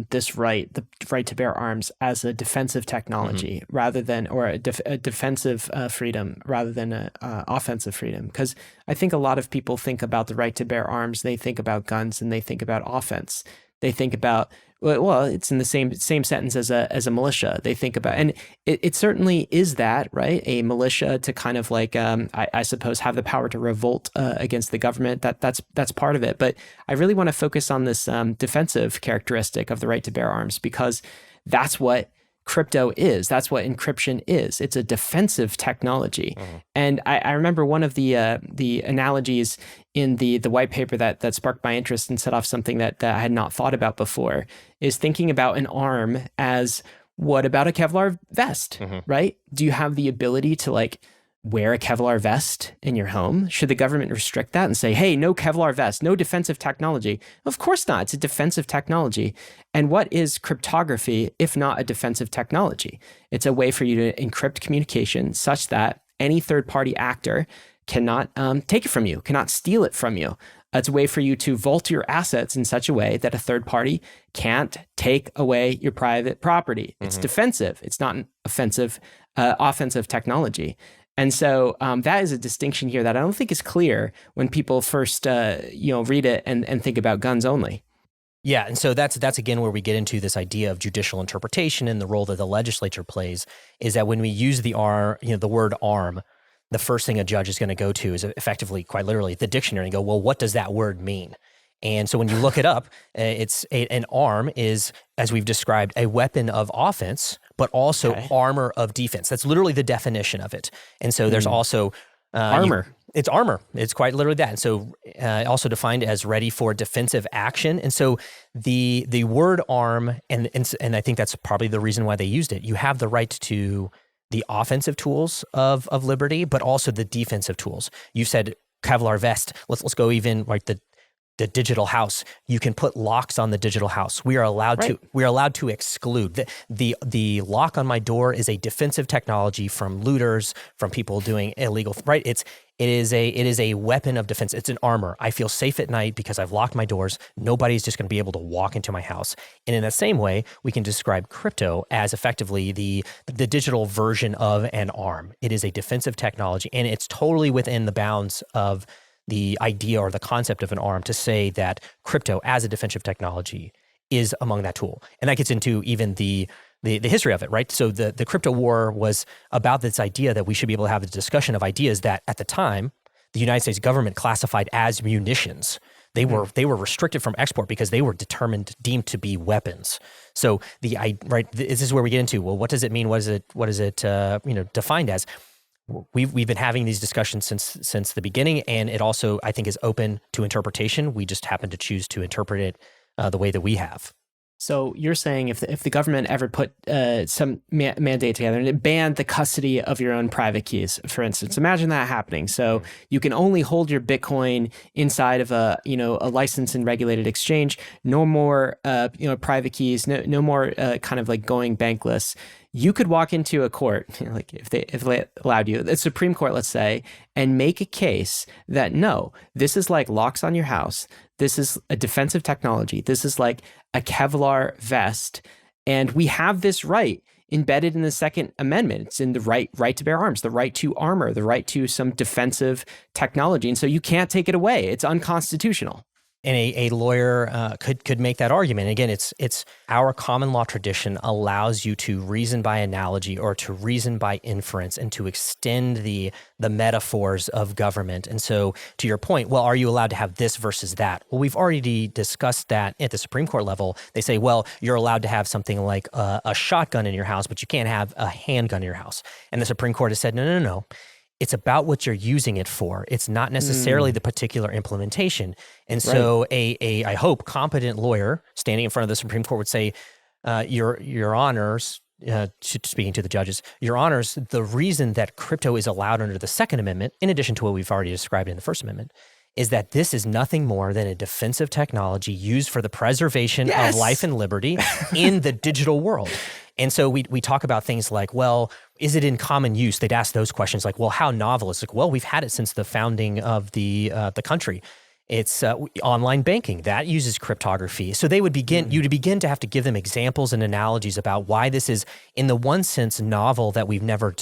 this right, the right to bear arms, as a defensive technology rather than, or a defensive freedom rather than an offensive freedom. Because I think a lot of people think about the right to bear arms, they think about guns, and they think about offense. They think about Well, it's in the same sentence as a militia. They think about, and it certainly is that, right? A militia to kind of like, I suppose, have the power to revolt against the government. That's part of it. But I really want to focus on this defensive characteristic of the right to bear arms, because that's what crypto is. That's what encryption is. It's a defensive technology. And I remember one of the analogies in the white paper that sparked my interest and set off something that I had not thought about before, is thinking about an arm as, what about a Kevlar vest, right? Do you have the ability to like wear a Kevlar vest in your home? Should the government restrict that and say, hey, no Kevlar vest, no defensive technology? Of course not. It's a defensive technology. And what is cryptography if not a defensive technology? It's a way for you to encrypt communication such that any third-party actor cannot take it from you, cannot steal it from you. It's a way for you to vault your assets in such a way that a third party can't take away your private property. It's defensive. It's not an offensive technology. And so that is a distinction here that I don't think is clear when people first read it and think about guns only. Yeah, and so that's again where we get into this idea of judicial interpretation and the role that the legislature plays. Is that when we use the word arm, the first thing a judge is going to go to is effectively, quite literally, the dictionary and go, well, what does that word mean? And so when you look it up, an arm is, as we've described, a weapon of offense, but also armor of defense. That's literally the definition of it. And so there's also armor. It's armor. It's quite literally that. And so also defined as ready for defensive action. And so the word arm, and I think that's probably the reason why they used it. You have the right to the offensive tools of liberty, but also the defensive tools. You said Kevlar vest. Let's go even like the digital house. You can put locks on the digital house. We are allowed to exclude the lock on my door is a defensive technology from looters, from people doing illegal, right? It is a weapon of defense. It's an armor. I feel safe at night because I've locked my doors. Nobody's just going to be able to walk into my house. And in that same way, we can describe crypto as effectively the digital version of an arm. It is a defensive technology, and it's totally within the bounds of the idea or the concept of an arm to say that crypto as a defensive technology is among that tool. And that gets into even the history of it, right? So the crypto war was about this idea that we should be able to have a discussion of ideas that at the time, the United States government classified as munitions. They were restricted from export because they were deemed to be weapons. So this is where we get into, well, what does it mean? What is it defined as? We've been having these discussions since the beginning, and it also, I think, is open to interpretation. We just happen to choose to interpret it the way that we have. So you're saying if the government ever put some mandate together and it banned the custody of your own private keys, for instance, imagine that happening. So you can only hold your Bitcoin inside of a licensed and regulated exchange. No more private keys. No more kind of like going bankless. You could walk into a court, like if they allowed you, the Supreme Court, let's say, and make a case that no, this is like locks on your house. This is a defensive technology. This is like a Kevlar vest. And we have this right embedded in the Second Amendment. It's in the right to bear arms, the right to armor, the right to some defensive technology. And so you can't take it away. It's unconstitutional. And a lawyer could make that argument. Again, it's our common law tradition allows you to reason by analogy or to reason by inference and to extend the metaphors of government. And so to your point, well, are you allowed to have this versus that? Well, we've already discussed that at the Supreme Court level. They say, well, you're allowed to have something like a shotgun in your house, but you can't have a handgun in your house. And the Supreme Court has said, no. It's about what you're using it for. It's not necessarily the particular implementation. And so I hope, competent lawyer standing in front of the Supreme Court would say, Your Honors, speaking to the judges, Your Honors, the reason that crypto is allowed under the Second Amendment, in addition to what we've already described in the First Amendment, is that this is nothing more than a defensive technology used for the preservation of life and liberty in the digital world. And so we talk about things like, well, is it in common use? They'd ask those questions like, well, how novel? It's like, well, we've had it since the founding of the country. It's online banking that uses cryptography. So they would begin to have to give them examples and analogies about why this is, in the one sense, novel that we've never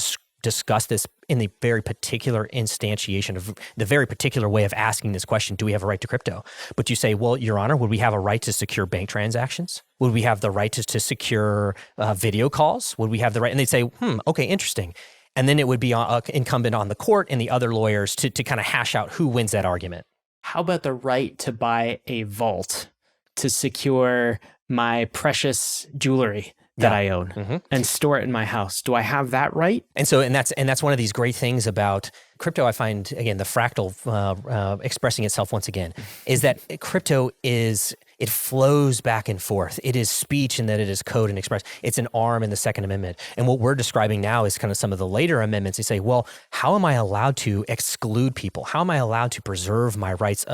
discuss this in the very particular instantiation of the very particular way of asking this question, do we have a right to crypto? But you say, well, Your Honor, would we have a right to secure bank transactions? Would we have the right to secure video calls? Would we have the right? And they'd say, okay, interesting. And then it would be incumbent on the court and the other lawyers to kind of hash out who wins that argument. How about the right to buy a vault to secure my precious jewelry that I own and store it in my house? Do I have that right? And that's one of these great things about crypto. I find, again, the fractal expressing itself once again, is that crypto it flows back and forth. It is speech and that it is code and express. It's an arm in the Second Amendment. And what we're describing now is kind of some of the later amendments. They say, well, how am I allowed to exclude people? How am I allowed to preserve my rights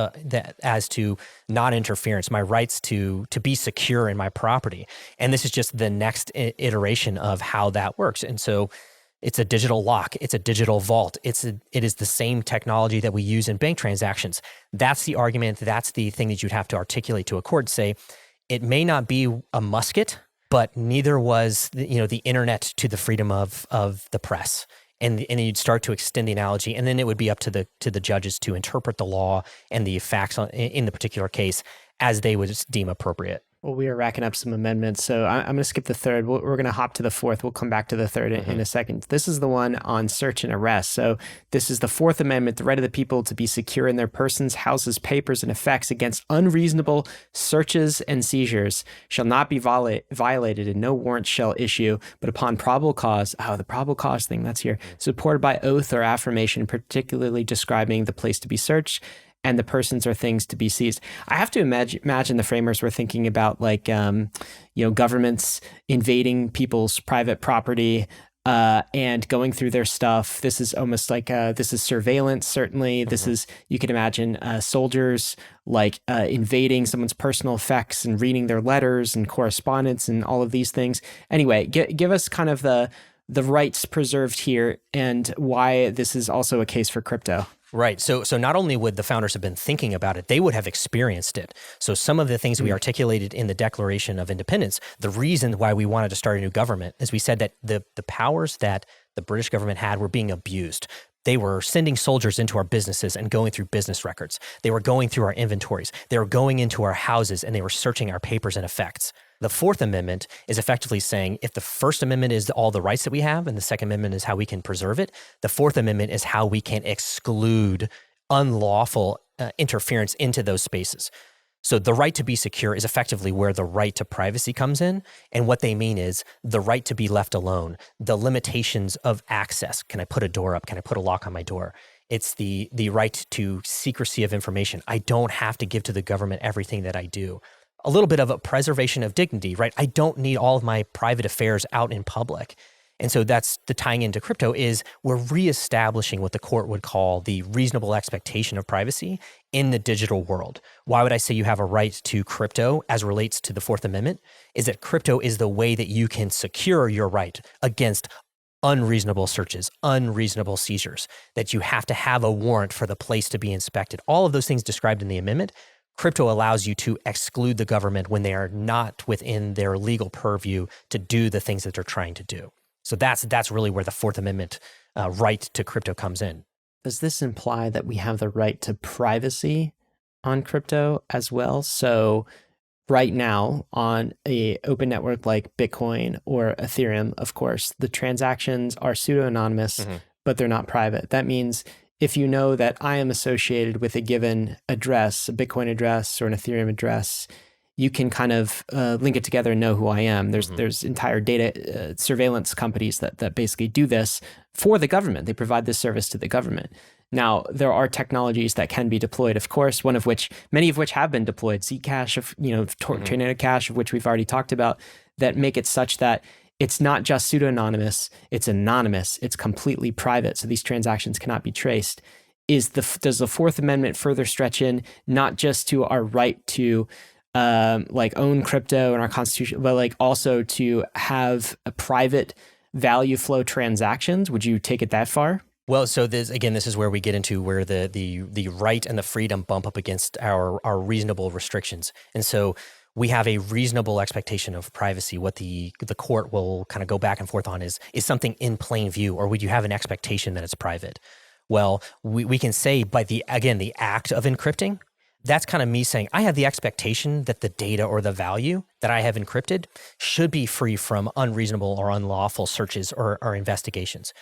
as to non-interference, my rights to be secure in my property? And this is just the next iteration of how that works. And so it's a digital lock. It's a digital vault. It is the same technology that we use in bank transactions. That's the argument. That's the thing that you'd have to articulate to a court. Say, it may not be a musket, but neither was the internet to the freedom of the press. And you'd start to extend the analogy, and then it would be up to the judges to interpret the law and the facts in the particular case as they would deem appropriate. Well, we are racking up some amendments, so I'm going to skip the third. We're going to hop to the fourth. We'll come back to the third in a second. This is the one on search and arrest. So this is the Fourth Amendment, the right of the people to be secure in their persons, houses, papers, and effects against unreasonable searches and seizures shall not be violated, and no warrant shall issue, but upon probable cause, the probable cause thing, that's here, supported by oath or affirmation, particularly describing the place to be searched and the persons or things to be seized. I have to imagine the framers were thinking about governments invading people's private property and going through their stuff. This is almost like this is surveillance. Certainly, this is, you can imagine soldiers invading someone's personal effects and reading their letters and correspondence and all of these things. Anyway, give us kind of the rights preserved here and why this is also a case for crypto. Right. So not only would the founders have been thinking about it, they would have experienced it. So some of the things we articulated in the Declaration of Independence, the reason why we wanted to start a new government is we said that the powers that the British government had were being abused. They were sending soldiers into our businesses and going through business records. They were going through our inventories. They were going into our houses and they were searching our papers and effects. The Fourth Amendment is effectively saying if the First Amendment is all the rights that we have and the Second Amendment is how we can preserve it, the Fourth Amendment is how we can exclude unlawful interference into those spaces. So the right to be secure is effectively where the right to privacy comes in. And what they mean is the right to be left alone, the limitations of access. Can I put a door up? Can I put a lock on my door? It's the right to secrecy of information. I don't have to give to the government everything that I do. A little bit of a preservation of dignity, right? I don't need all of my private affairs out in public. And so that's the tying into crypto is we're reestablishing what the court would call the reasonable expectation of privacy in the digital world. Why would I say you have a right to crypto as relates to the Fourth Amendment? Is that crypto is the way that you can secure your right against unreasonable searches, unreasonable seizures, that you have to have a warrant for the place to be inspected. All of those things described in the amendment, crypto allows you to exclude the government when they are not within their legal purview to do the things that they're trying to do. So that's really where the Fourth Amendment right to crypto comes in. Does this imply that we have the right to privacy on crypto as well? So right now on an open network like Bitcoin or Ethereum, of course, the transactions are pseudo-anonymous, but they're not private. That means if you know that I am associated with a given address, a Bitcoin address or an Ethereum address, you can kind of link it together and know who I am. There's entire data surveillance companies that basically do this for the government. They provide this service to the government. Now, there are technologies that can be deployed, of course, many of which have been deployed. Zcash, Tornado Cash, of which we've already talked about, that make it such that it's not just pseudo-anonymous, it's anonymous, it's completely private, so these transactions cannot be traced. Does the Fourth Amendment further stretch in not just to our right to own crypto in our constitution, but also to have a private value flow transactions? Would you take it that far? Well, so this is where we get into where the right and the freedom bump up against our reasonable restrictions. And so we have a reasonable expectation of privacy. What the court will kind of go back and forth on is something in plain view, or would you have an expectation that it's private? Well, we can say by the act of encrypting, that's kind of me saying, I have the expectation that the data or the value that I have encrypted should be free from unreasonable or unlawful searches or investigations.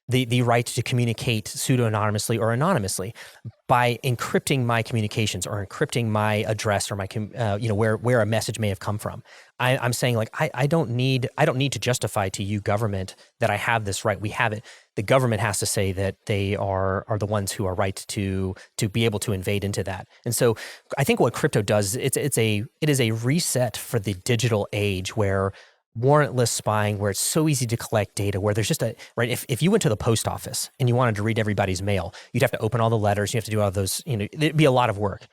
The right to communicate pseudo-anonymously or anonymously by encrypting my communications or encrypting my address or my where a message may have come from. I'm saying, like, I don't need to justify to you, government, that I have this right. We have it. The government has to say that they are the ones who are right to be able to invade into that. And so I think what crypto does, it is a reset for the digital age where warrantless spying, where it's so easy to collect data, where there's just if you went to the post office and you wanted to read everybody's mail, you'd have to open all the letters, you have to do all those, it'd be a lot of work.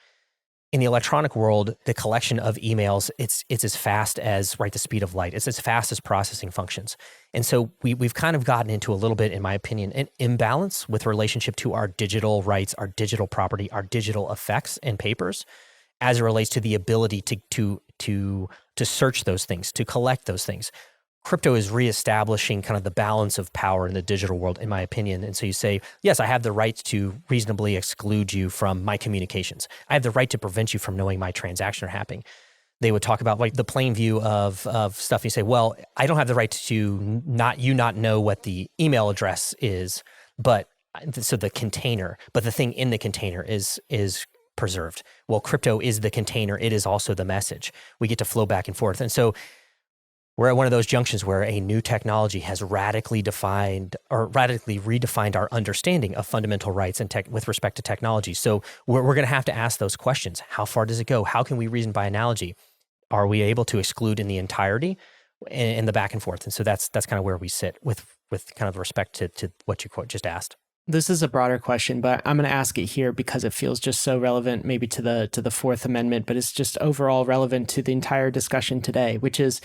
In the electronic world, the collection of emails, it's as fast as the speed of light. It's as fast as processing functions. And so we've kind of gotten into a little bit, in my opinion, an imbalance with relationship to our digital rights, our digital property, our digital effects and papers, as it relates to the ability to search those things, to collect those things. Crypto is reestablishing kind of the balance of power in the digital world, in my opinion. And so you say, yes, I have the right to reasonably exclude you from my communications. I have the right to prevent you from knowing my transaction are happening. They would talk about the plain view of stuff. You say, well, I don't have the right to not know what the email address is, but so the container, but the thing in the container is preserved. Well, crypto is the container. It is also the message. We get to flow back and forth. And so we're at one of those junctions where a new technology has radically redefined our understanding of fundamental rights and with respect to technology. So we're going to have to ask those questions. How far does it go? How can we reason by analogy? Are we able to exclude in the entirety in the back and forth? And so that's kind of where we sit with kind of respect to what you just asked. This is a broader question, but I'm going to ask it here because it feels just so relevant maybe to the Fourth Amendment, but it's just overall relevant to the entire discussion today, which is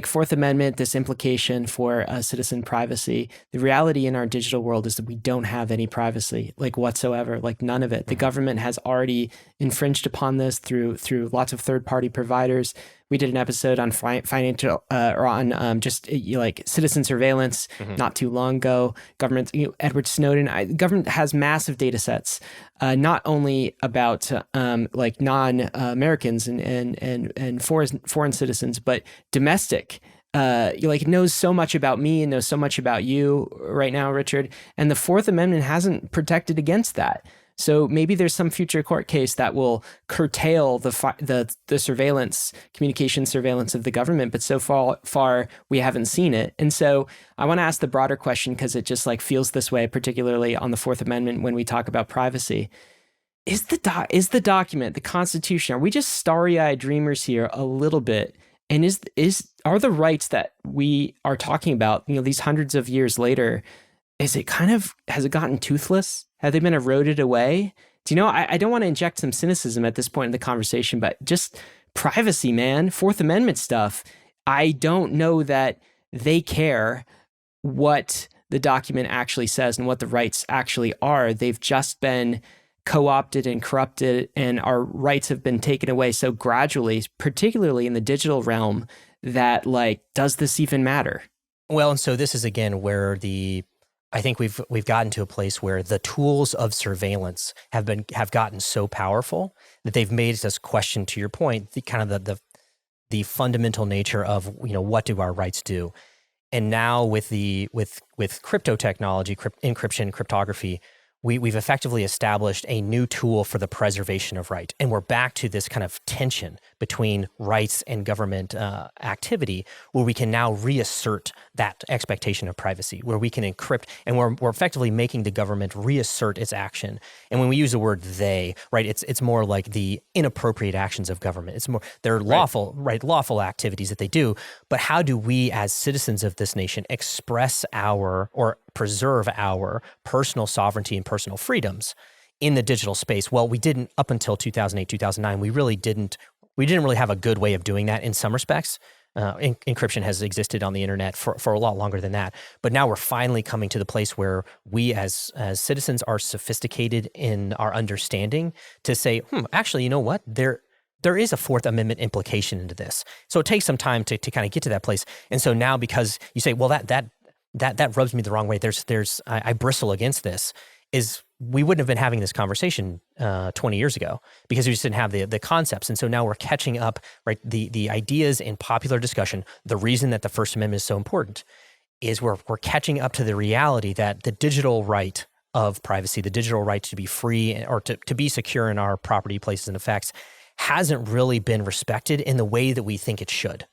Fourth Amendment, this implication for citizen privacy. The reality in our digital world is that we don't have any privacy, whatsoever, none of it. The government has already infringed upon this through lots of third-party providers. We did an episode on financial or on citizen surveillance not too long ago. Government, Edward Snowden. Government has massive data sets, not only about non-Americans and foreign citizens, but domestic. It knows so much about me and knows so much about you right now, Richard. And the Fourth Amendment hasn't protected against that. So maybe there's some future court case that will curtail the surveillance, communication surveillance of the government, but so far we haven't seen it. And so I want to ask the broader question because it just feels this way, particularly on the Fourth Amendment when we talk about privacy. Is the document, the Constitution, are we just starry-eyed dreamers here a little bit? And are the rights that we are talking about, these hundreds of years later, has it gotten toothless? Have they been eroded away? I don't want to inject some cynicism at this point in the conversation, but just privacy, man, Fourth Amendment stuff. I don't know that they care what the document actually says and what the rights actually are. They've just been co-opted and corrupted, and our rights have been taken away so gradually, particularly in the digital realm, that does this even matter? Well, and so this is again where I think we've gotten to a place where the tools of surveillance have gotten so powerful that they've made us question, to your point, the fundamental nature of what do our rights do. And now with crypto technology, encryption, cryptography, we've effectively established a new tool for the preservation of right. And we're back to this kind of tension between rights and government activity, where we can now reassert that expectation of privacy, where we can encrypt, and we're effectively making the government reassert its action. And when we use the word they, right, it's more like the inappropriate actions of government. It's more, they're lawful, lawful activities that they do. But how do we as citizens of this nation express or preserve our personal sovereignty and personal freedoms in the digital space? Well, we didn't up until 2008, 2009. We didn't really have a good way of doing that in some respects. Encryption has existed on the internet for a lot longer than that. But now we're finally coming to the place where we as citizens are sophisticated in our understanding to say, actually, you know what? there is a Fourth Amendment implication into this. So it takes some time to kind of get to that place. And so now, because you say, well, that rubs me the wrong way, I bristle against this, is we wouldn't have been having this conversation 20 years ago because we just didn't have the concepts. And so now we're catching up, right? The ideas in popular discussion, the reason that the First Amendment is so important is we're catching up to the reality that the digital right of privacy, the digital right to be free or to be secure in our property, places, and effects hasn't really been respected in the way that we think it should.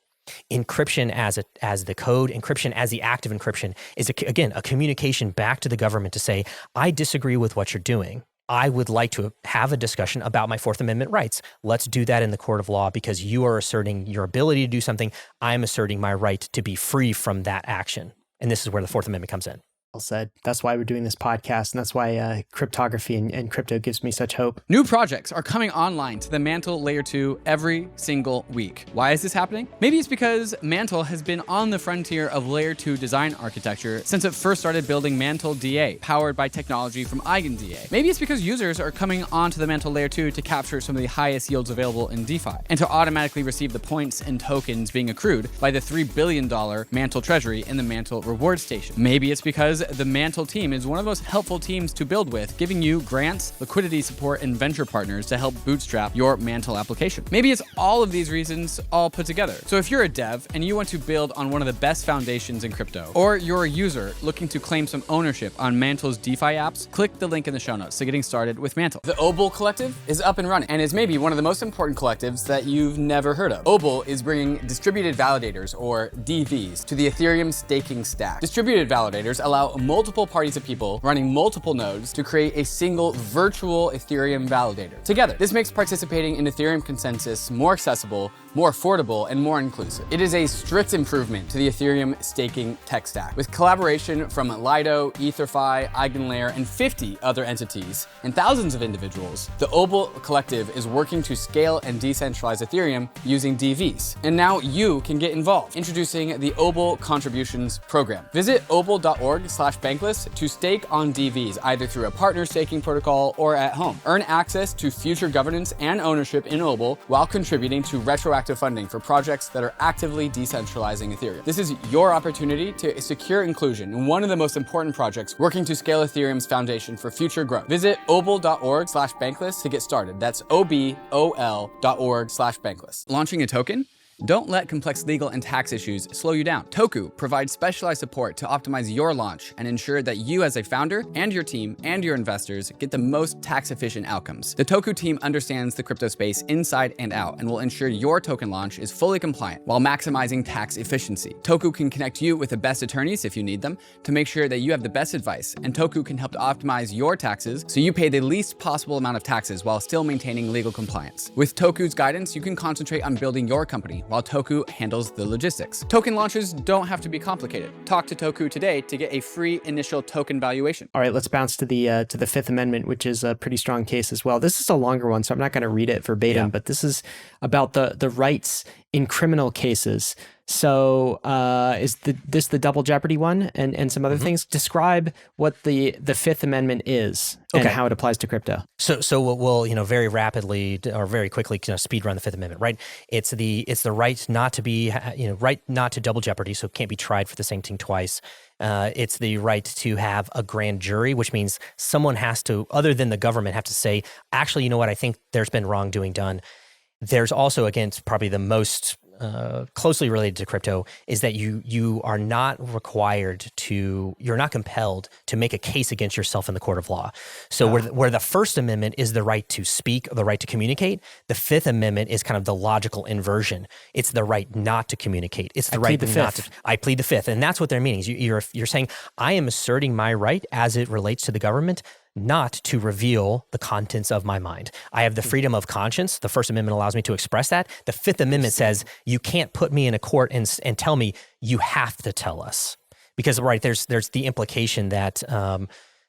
Encryption as the code, encryption as the act of encryption is, again, a communication back to the government to say, I disagree with what you're doing. I would like to have a discussion about my Fourth Amendment rights. Let's do that in the court of law because you are asserting your ability to do something. I'm asserting my right to be free from that action. And this is where the Fourth Amendment comes in. Well said. That's why we're doing this podcast, and that's why cryptography and crypto gives me such hope. New projects are coming online to the MANTLE Layer 2 every single week. Why is this happening? Maybe it's because MANTLE has been on the frontier of Layer 2 design architecture since it first started building MANTLE DA, powered by technology from EigenDA. Maybe it's because users are coming onto the MANTLE Layer 2 to capture some of the highest yields available in DeFi, and to automatically receive the points and tokens being accrued by the $3 billion MANTLE treasury in the MANTLE reward station. Maybe it's because the MANTLE team is one of the most helpful teams to build with, giving you grants, liquidity support, and venture partners to help bootstrap your MANTLE application. Maybe it's all of these reasons all put together. So if you're a dev and you want to build on one of the best foundations in crypto, or you're a user looking to claim some ownership on MANTLE's DeFi apps, click the link in the show notes to getting started with MANTLE. The OBOL collective is up and running and is maybe one of the most important collectives that you've never heard of. OBOL is bringing distributed validators, or DVs, to the Ethereum staking stack. Distributed validators allow multiple parties of people running multiple nodes to create a single virtual Ethereum validator together. This makes participating in Ethereum consensus more accessible, more affordable, and more inclusive. It is a strict improvement to the Ethereum staking tech stack. With collaboration from Lido, EtherFi, EigenLayer, and 50 other entities, and thousands of individuals, the OBOL collective is working to scale and decentralize Ethereum using DVs. And now you can get involved. Introducing the OBOL Contributions Program. Visit obol.org/bankless to stake on DVs, either through a partner staking protocol or at home. Earn access to future governance and ownership in OBOL while contributing to retroactive funding for projects that are actively decentralizing Ethereum. This is your opportunity to secure inclusion in one of the most important projects working to scale Ethereum's foundation for future growth. Visit obol.org/bankless to get started. That's obol.org/bankless. Launching a token? Don't let complex legal and tax issues slow you down. TOKU provides specialized support to optimize your launch and ensure that you as a founder and your team and your investors get the most tax-efficient outcomes. The TOKU team understands the crypto space inside and out and will ensure your token launch is fully compliant while maximizing tax efficiency. TOKU can connect you with the best attorneys if you need them to make sure that you have the best advice, and TOKU can help to optimize your taxes so you pay the least possible amount of taxes while still maintaining legal compliance. With TOKU's guidance, you can concentrate on building your company while TOKU handles the logistics. Token launches don't have to be complicated. Talk to TOKU today to get a free initial token valuation. All right, let's bounce to the Fifth Amendment, which is a pretty strong case as well. This is a longer one, so I'm not going to read it verbatim, but this is about the rights in criminal cases. So is this the double jeopardy one and some other things? Describe what the Fifth Amendment is and how it applies to crypto. So we'll very rapidly or very quickly speed run the Fifth Amendment, right? It's the right not to be right not to double jeopardy, so it can't be tried for the same thing twice. It's the right to have a grand jury, which means someone has to, other than the government, have to say, actually, you know what, I think there's been wrongdoing done. There's also, again, probably the most closely related to crypto is that you are not you're not compelled to make a case against yourself in the court of law. So where the First Amendment is the right to speak, the right to communicate, the Fifth Amendment is kind of the logical inversion. It's the right not to communicate. It's the right not to. I plead the Fifth, and that's what their meaning is. You're saying I am asserting my right as it relates to the government, not to reveal the contents of my mind. I have the freedom of conscience. The First Amendment allows me to express that. The Fifth Amendment says you can't put me in a court and tell me you have to tell us. Because there's the implication that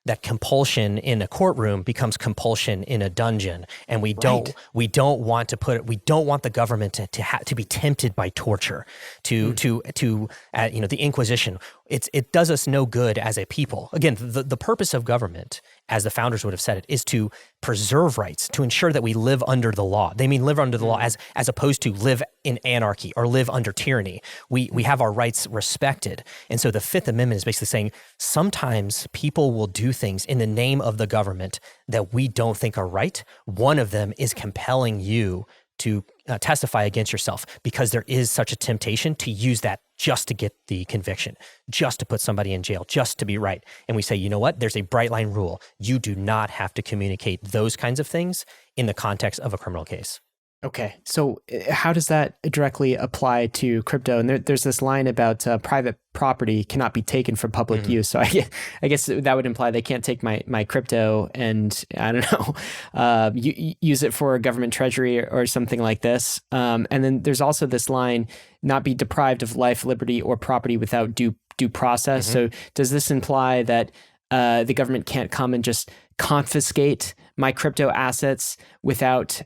that compulsion in a courtroom becomes compulsion in a dungeon, and we don't want the government to be tempted by torture, the Inquisition. it does us no good as a people. Again, the purpose of government, as the founders would have said it, is to preserve rights, to ensure that we live under the law. They mean live under the law as opposed to live in anarchy or live under tyranny. We have our rights respected. And so the Fifth Amendment is basically saying sometimes people will do things in the name of the government that we don't think are right. One of them is compelling you to testify against yourself because there is such a temptation to use that just to get the conviction, just to put somebody in jail, just to be right. And we say, you know what? There's a bright line rule. You do not have to communicate those kinds of things in the context of a criminal case. Okay, so how does that directly apply to crypto? And there's this line about private property cannot be taken for public use. So I guess that would imply they can't take my crypto and, I don't know, use it for a government treasury or something like this. And then there's also this line, not be deprived of life, liberty, or property without due process. So does this imply that the government can't come and just confiscate my crypto assets without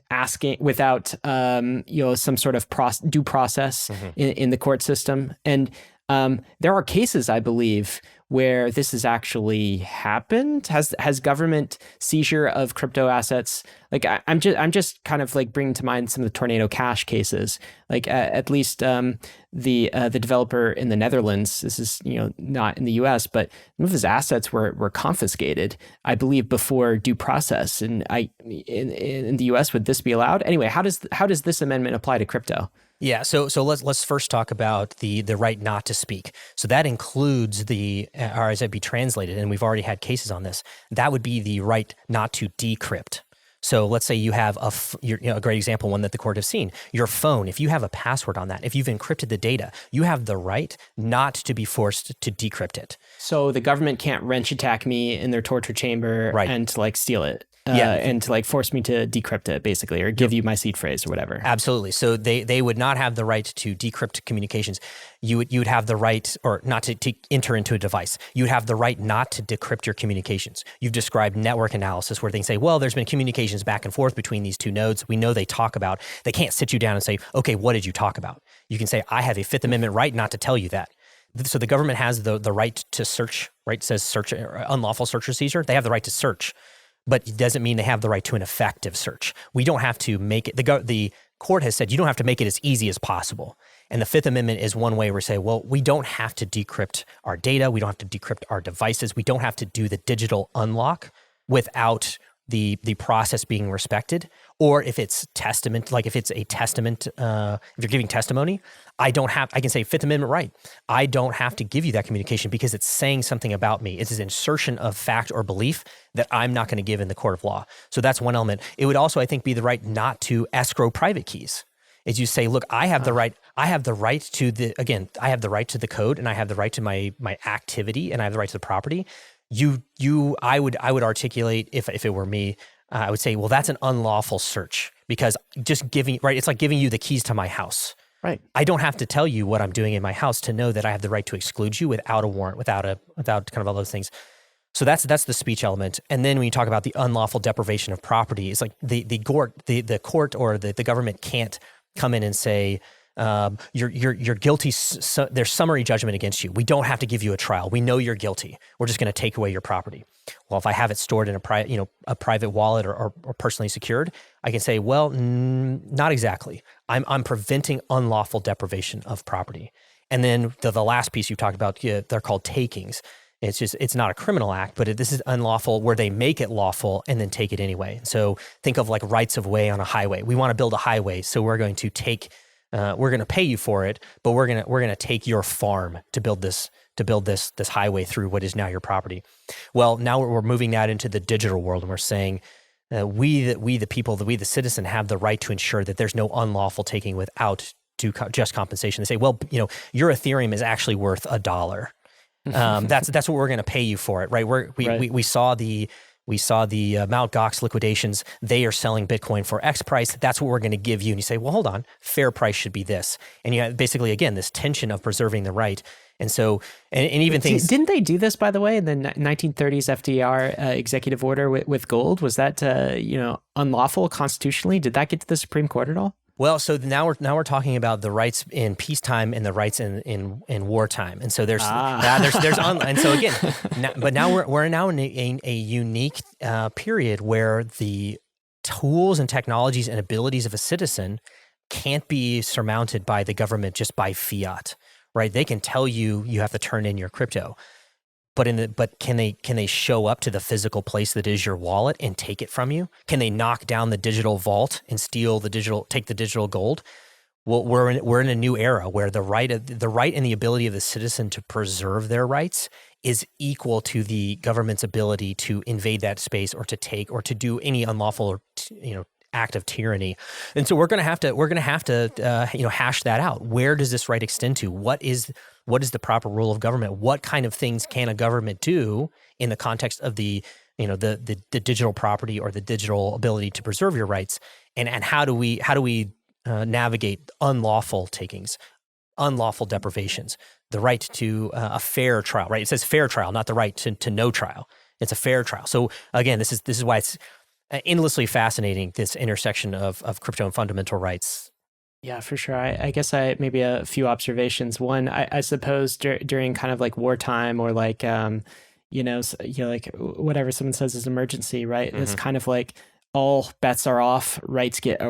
some sort of due process in the court system? And there are cases, I believe, where this has actually happened. Has government seizure of crypto assets? Like I'm just kind of like bringing to mind some of the Tornado Cash cases. Like at least the developer in the Netherlands. This is not in the U.S., but some of his assets were confiscated, I believe, before due process. And in the U.S., would this be allowed? Anyway, how does this amendment apply to crypto? Yeah, so let's first talk about the right not to speak. So that includes or as it be translated, and we've already had cases on this, that would be the right not to decrypt. So let's say you have a great example, one that the court has seen. Your phone, if you have a password on that, if you've encrypted the data, you have the right not to be forced to decrypt it. So the government can't wrench attack me in their torture chamber and to steal it. And to force me to decrypt it, basically, or give you my seed phrase or whatever. Absolutely. So they would not have the right to decrypt communications. You would have the right, or not to enter into a device. You would have the right not to decrypt your communications. You've described network analysis where they can say, well, there's been communications back and forth between these two nodes. We know they talk about. They can't sit you down and say, okay, what did you talk about? You can say, I have a Fifth Amendment right not to tell you that. So the government has the right to search, right? It says search, unlawful search or seizure. They have the right to search. But it doesn't mean they have the right to an effective search. We don't have to make it, the court has said you don't have to make it as easy as possible. And the Fifth Amendment is one way where we say, well, we don't have to decrypt our data. We don't have to decrypt our devices. We don't have to do the digital unlock without the process being respected. Or if it's testament, like if it's a testament, if you're giving testimony, I can say Fifth Amendment right. I don't have to give you that communication because it's saying something about me. It's an insertion of fact or belief that I'm not going to give in the court of law. So that's one element. It would also, I think, be the right not to escrow private keys. Is you say, look, I have the right to the code, and I have the right to my activity, and I have the right to the property. I would articulate, if it were me, I would say, well, that's an unlawful search because just it's like giving you the keys to my house. Right. I don't have to tell you what I'm doing in my house to know that I have the right to exclude you without a warrant, without kind of all those things. So that's the speech element. And then when you talk about the unlawful deprivation of property, it's like the court or the government can't come in and say, you're guilty. So there's summary judgment against you. We don't have to give you a trial. We know you're guilty. We're just going to take away your property. Well, if I have it stored in a private wallet or personally secured, I can say, well, not exactly. I'm preventing unlawful deprivation of property. And then the last piece you talked about, they're called takings. It's not a criminal act, but this is unlawful where they make it lawful and then take it anyway. So think of like rights of way on a highway. We want to build a highway, so we're going to we're going to pay you for it, but we're going to take your farm to build this highway through what is now your property. Well, now we're moving that into the digital world, and we're saying we the people, the citizen, have the right to ensure that there's no unlawful taking without just compensation. They say, well, your Ethereum is actually worth $1. That's what we're going to pay you for it, right? We saw the Mt. Gox liquidations. They are selling Bitcoin for X price. That's what we're going to give you. And you say, well, hold on, fair price should be this. And you have basically, again, this tension of preserving the right. And so, and even things. Didn't they do this, by the way, in the 1930s FDR executive order with gold? Was that unlawful constitutionally? Did that get to the Supreme Court at all? Well, so now we're talking about the rights in peacetime and the rights in wartime, and so there's and so again, now we're now in a unique period where the tools and technologies and abilities of a citizen can't be surmounted by the government just by fiat, right? They can tell you have to turn in your crypto. But can they show up to the physical place that is your wallet and take it from you? Can they knock down the digital vault and take the digital gold? Well, we're in a new era where the right and the ability of the citizen to preserve their rights is equal to the government's ability to invade that space or to take or to do any unlawful act of tyranny. And so we're going to have to hash that out. Where does this right extend to? What is the proper rule of government? What kind of things can a government do in the context of the digital property or the digital ability to preserve your rights? And how do we navigate unlawful takings, unlawful deprivations, the right to a fair trial, right? It says fair trial, not the right to no trial. It's a fair trial. So again, this is why it's endlessly fascinating, this intersection of crypto and fundamental rights. Yeah, for sure. I guess maybe a few observations. One, I suppose during kind of like wartime or like, like whatever someone says is emergency, right? Mm-hmm. It's kind of like all bets are off, rights get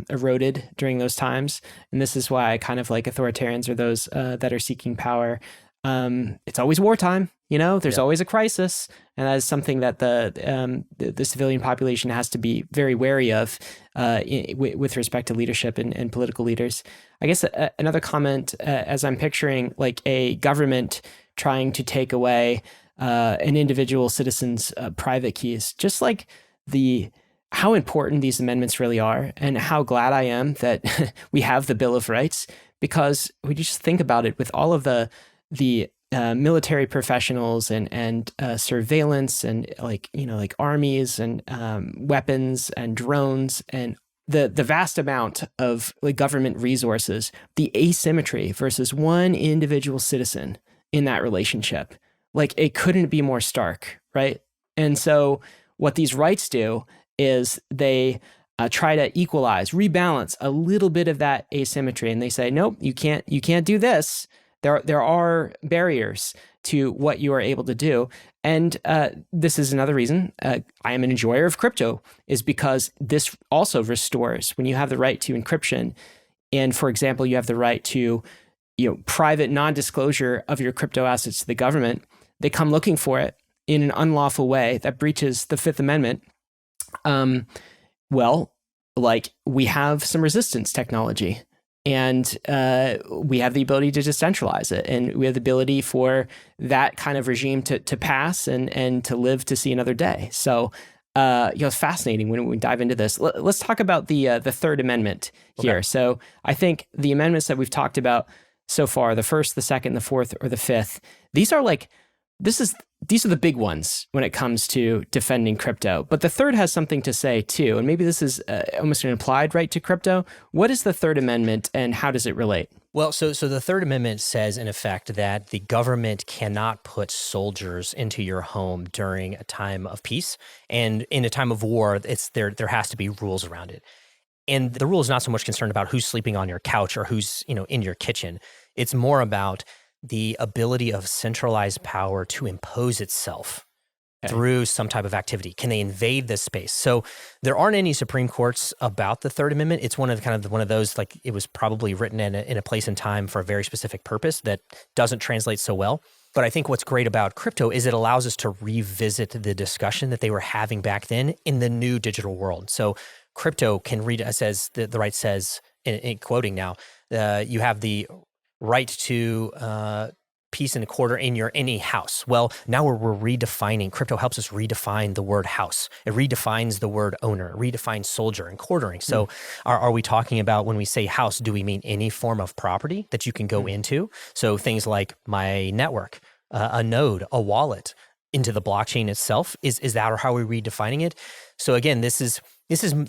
eroded during those times. And this is why kind of like authoritarians are those that are seeking power. It's always wartime, there's always a crisis. And that is something that the civilian population has to be very wary of with respect to leadership and political leaders. I guess another comment, as I'm picturing like a government trying to take away an individual citizen's private keys, just like how important these amendments really are, and how glad I am that we have the Bill of Rights, because we just think about it with all of the military professionals and surveillance and like armies and weapons and drones and the vast amount of like government resources, the asymmetry versus one individual citizen in that relationship, like it couldn't be more stark, right? And so what these rights do is they try to equalize, rebalance a little bit of that asymmetry, and they say, nope, you can't do this. There are barriers to what you are able to do. And this is another reason I am an enjoyer of crypto, is because this also restores when you have the right to encryption. And for example, you have the right to private non-disclosure of your crypto assets to the government. They come looking for it in an unlawful way that breaches the Fifth Amendment. We have some resistance technology. And we have the ability to decentralize it. And we have the ability for that kind of regime to pass and to live to see another day. So, it's fascinating when we dive into this. Let's talk about the Third Amendment here. Okay. So I think the amendments that we've talked about so far, the first, the second, the fourth, or the fifth, these are the big ones when it comes to defending crypto. But the third has something to say too, and maybe this is almost an implied right to crypto. What is the Third Amendment and how does it relate? Well, so the Third Amendment says, in effect, that the government cannot put soldiers into your home during a time of peace, and in a time of war, there has to be rules around it. And the rule is not so much concerned about who's sleeping on your couch or who's in your kitchen. It's more about the ability of centralized power to impose itself through some type of activity. Can they invade this space? So there aren't any Supreme Courts about the Third Amendment. It's one of those, like, it was probably written in a place and time for a very specific purpose that doesn't translate so well. But I think what's great about crypto is it allows us to revisit the discussion that they were having back then in the new digital world. So crypto can read, says the right says, in quoting now, you have the right to peace and quarter in any house. Well, now we're redefining. Crypto helps us redefine the word house. It redefines the word owner. It redefines soldier and quartering. So are we talking about, when we say house, do we mean any form of property that you can go into? So things like my network, a node, a wallet, into the blockchain itself. Is that or how are we redefining it? So again, this is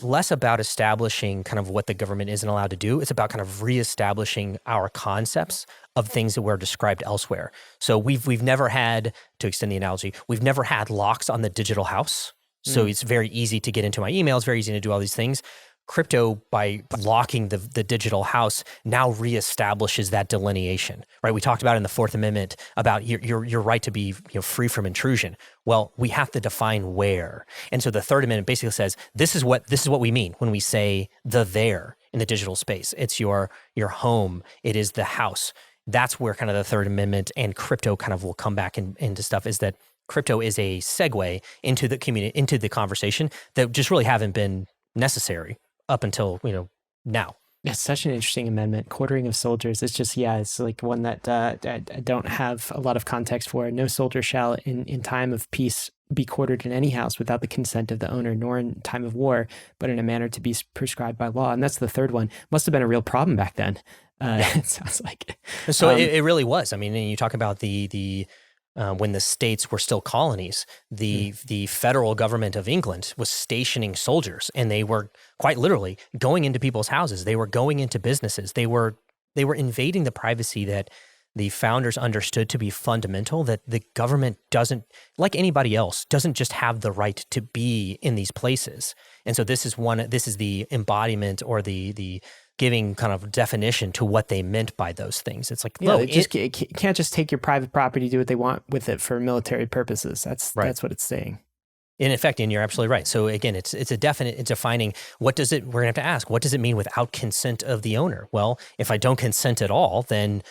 less about establishing kind of what the government isn't allowed to do. It's about kind of reestablishing our concepts of things that were described elsewhere. So we've never had, to extend the analogy, we've never had locks on the digital house. So it's very easy to get into my emails, very easy to do all these things. crypto, by blocking the digital house, now reestablishes that delineation, right? We talked about in the Fourth Amendment about your right to be free from intrusion. Well, we have to define where. And so the Third Amendment basically says, this is what we mean when we say the there in the digital space. It's your home. It is the house. That's where kind of the Third Amendment and crypto kind of will come back into stuff, is that crypto is a segue into the community, into the conversation that just really haven't been necessary up until, now. It's such an interesting amendment. Quartering of soldiers. It's just, it's like one that I don't have a lot of context for. No soldier shall in time of peace be quartered in any house without the consent of the owner, nor in time of war, but in a manner to be prescribed by law. And that's the third one. Must have been a real problem back then. It sounds like. So it really was. I mean, you talk about the when the states were still colonies, the federal government of England was stationing soldiers, and they were quite literally going into people's houses. They were going into businesses. They were invading the privacy that the founders understood to be fundamental, that the government doesn't, like anybody else, doesn't just have the right to be in these places. And so this is the embodiment, or the giving kind of definition to what they meant by those things. It's like, can't just take your private property, do what they want with it for military purposes. That's what it's saying. In effect, and you're absolutely right. So again, it's defining we're gonna have to ask, what does it mean without consent of the owner? Well, if I don't consent at all, then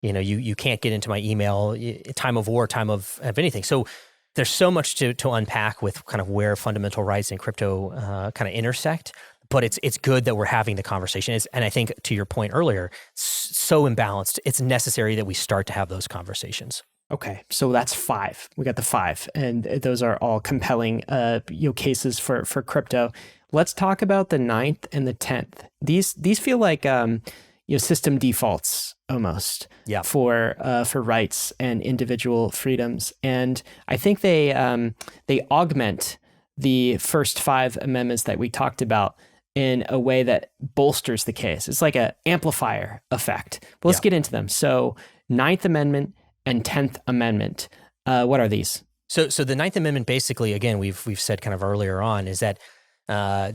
you can't get into my email, time of war, time of anything. So there's so much to unpack with kind of where fundamental rights and crypto kind of intersect. But it's good that we're having the conversation. And I think, to your point earlier, so imbalanced, it's necessary that we start to have those conversations. Okay, so that's 5. We got the 5, and those are all compelling cases for crypto. Let's talk about the 9th and the 10th. These feel like system defaults almost for rights and individual freedoms, and I think they augment the first 5 amendments that we talked about in a way that bolsters the case. It's like an amplifier effect. But let's get into them. So 9th Amendment and 10th Amendment, what are these? So the 9th Amendment, basically, again, we've said kind of earlier on, is that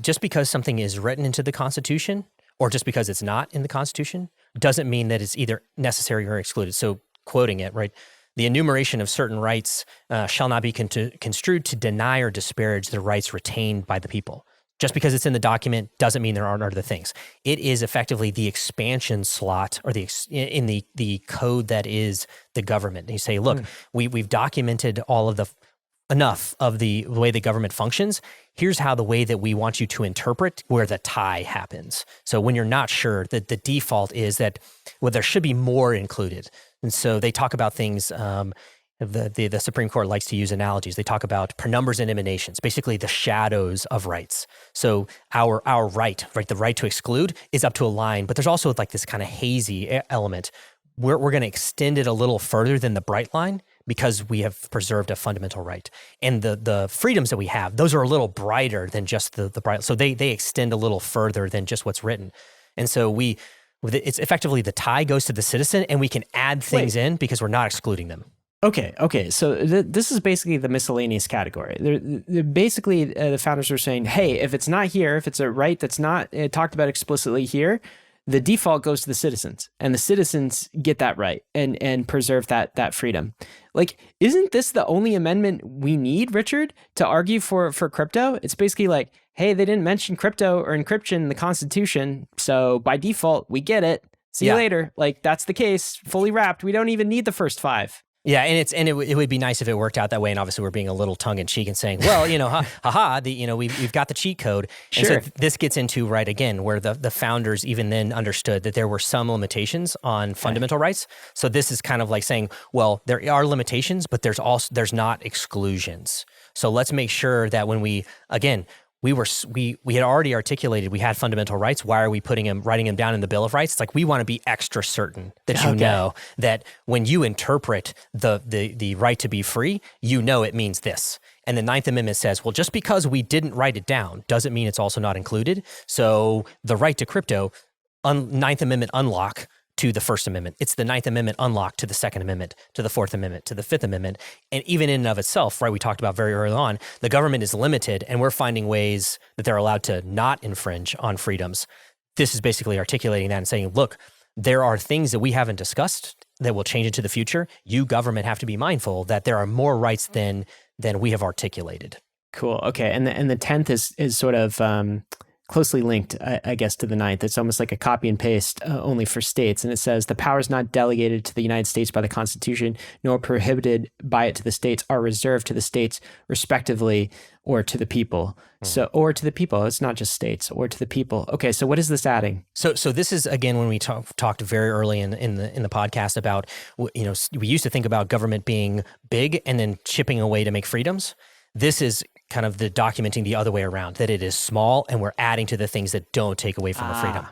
just because something is written into the Constitution, or just because it's not in the Constitution, doesn't mean that it's either necessary or excluded. So quoting it, right? The enumeration of certain rights shall not be construed to deny or disparage the rights retained by the people. Just because it's in the document doesn't mean there aren't other things. It is effectively the expansion slot, or in the code that is the government. And you say, look, we've documented all of enough of the way the government functions. Here's how the way that we want you to interpret where the tie happens. So when you're not sure, the default is that, well, there should be more included. And so they talk about things, the Supreme Court likes to use analogies. They talk about penumbras and emanations, basically the shadows of rights. So our right, the right to exclude is up to a line, but there's also like this kind of hazy element. We're going to extend it a little further than the bright line because we have preserved a fundamental right. And the freedoms that we have, those are a little brighter than just the bright. So they extend a little further than just what's written. And so it's effectively the tie goes to the citizen, and we can add things in because we're not excluding them. Okay. So this is basically the miscellaneous category. Basically, the founders are saying, hey, if it's not here, if it's a right that's not talked about explicitly here, the default goes to the citizens, and the citizens get that right and preserve that freedom. Like, isn't this the only amendment we need, Richard, to argue for crypto? It's basically like, hey, they didn't mention crypto or encryption in the Constitution, so by default, we get it. See you later. Like, that's the case, fully wrapped. We don't even need the first 5. Yeah, and it would be nice if it worked out that way. And obviously, we're being a little tongue in cheek and saying, well, we've got the cheat code. Sure. And so this gets into, right, again, where the founders even then understood that there were some limitations on fundamental rights. So this is kind of like saying, well, there are limitations, but there's not exclusions. So let's make sure that when we had already articulated we had fundamental rights. Why are we writing them down in the Bill of Rights? It's like we want to be extra certain that you know that when you interpret the right to be free, it means this. And the 9th Amendment says, well, just because we didn't write it down doesn't mean it's also not included. So the right to crypto, 9th Amendment unlock to the First Amendment. It's the Ninth Amendment unlocked to the Second Amendment, to the Fourth Amendment, to the Fifth Amendment. And even in and of itself, right, we talked about very early on, the government is limited and we're finding ways that they're allowed to not infringe on freedoms. This is basically articulating that and saying, look, there are things that we haven't discussed that will change into the future. You, government, have to be mindful that there are more rights than we have articulated. Cool. Okay. And the 10th is sort of closely linked, I guess, to the 9th. It's almost like a copy and paste only for states. And it says the powers not delegated to the United States by the Constitution, nor prohibited by it to the states, are reserved to the states respectively or to the people. So, or to the people. It's not just states, or to the people. Okay. So what is this adding? So this is, again, when we talked very early in the podcast about, we used to think about government being big and then chipping away to make freedoms. This is kind of the documenting the other way around, that it is small and we're adding to the things that don't take away from the freedom.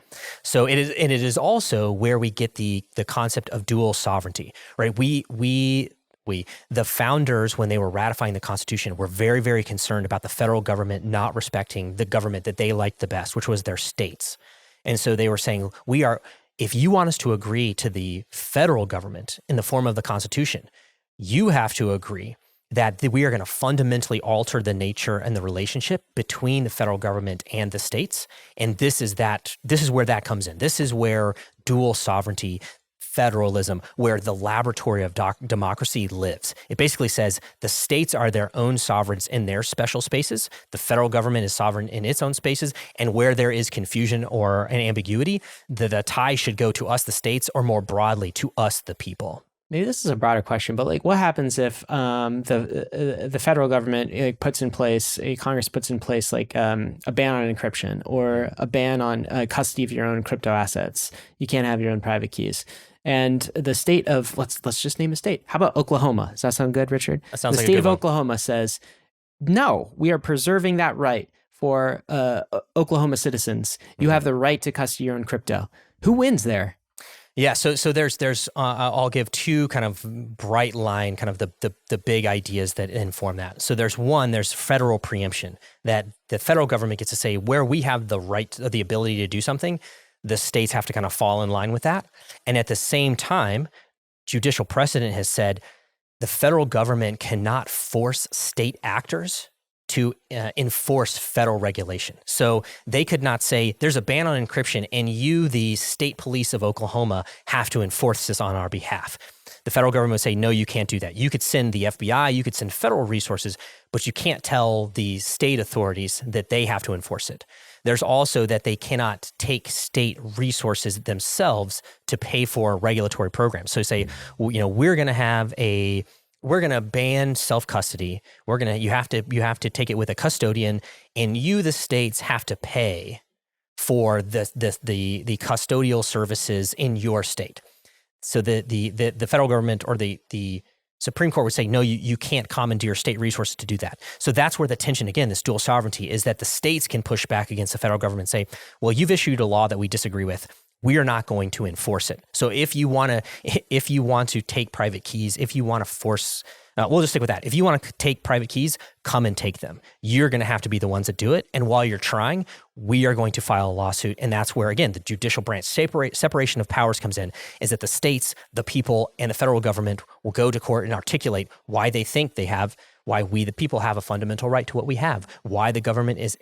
So it is also where we get the concept of dual sovereignty, right? The founders, when they were ratifying the Constitution, were very, very concerned about the federal government not respecting the government that they liked the best, which was their states. And so they were saying, if you want us to agree to the federal government in the form of the Constitution, you have to agree that we are going to fundamentally alter the nature and the relationship between the federal government and the states. And this is where that comes in. This is where dual sovereignty, federalism, where the laboratory of democracy lives. It basically says the states are their own sovereigns in their special spaces. The federal government is sovereign in its own spaces. And where there is confusion or an ambiguity, the tie should go to us, the states, or more broadly to us, the people. Maybe this is a broader question, but like, what happens if the federal government puts in place, Congress puts in place like a ban on encryption or a ban on custody of your own crypto assets? You can't have your own private keys. And the state of, let's just name a state. How about Oklahoma? Does that sound good, Richard? That sounds like a good one. The state of one. Oklahoma says, no, we are preserving that right for Oklahoma citizens. You have the right to custody your own crypto. Who wins there? Yeah, so there's I'll give two kind of bright line, kind of the big ideas that inform that. So there's federal preemption, that the federal government gets to say where we have the right, the ability to do something, the states have to kind of fall in line with that. And at the same time, judicial precedent has said the federal government cannot force state actors to enforce federal regulation. So they could not say, there's a ban on encryption and you, the state police of Oklahoma, have to enforce this on our behalf. The federal government would say, no, you can't do that. You could send the FBI, you could send federal resources, but you can't tell the state authorities that they have to enforce it. There's also that they cannot take state resources themselves to pay for regulatory programs. So say, we're going to ban self-custody. You have to take it with a custodian, and you, the states, have to pay for the custodial services in your state. So the federal government or the Supreme Court would say, no, you can't commandeer state resources to do that. So that's where the tension, again, this dual sovereignty, is that the states can push back against the federal government and say, well, you've issued a law that we disagree with. We are not going to enforce it. So if you want to take private keys, if you want to force, we'll just stick with that. If you want to take private keys, come and take them. You're going to have to be the ones that do it. And while you're trying, we are going to file a lawsuit. And that's where, again, the judicial branch separation of powers comes in, is that the states, the people, and the federal government will go to court and articulate why they think they have, why we, the people, have a fundamental right to what we have, why the government is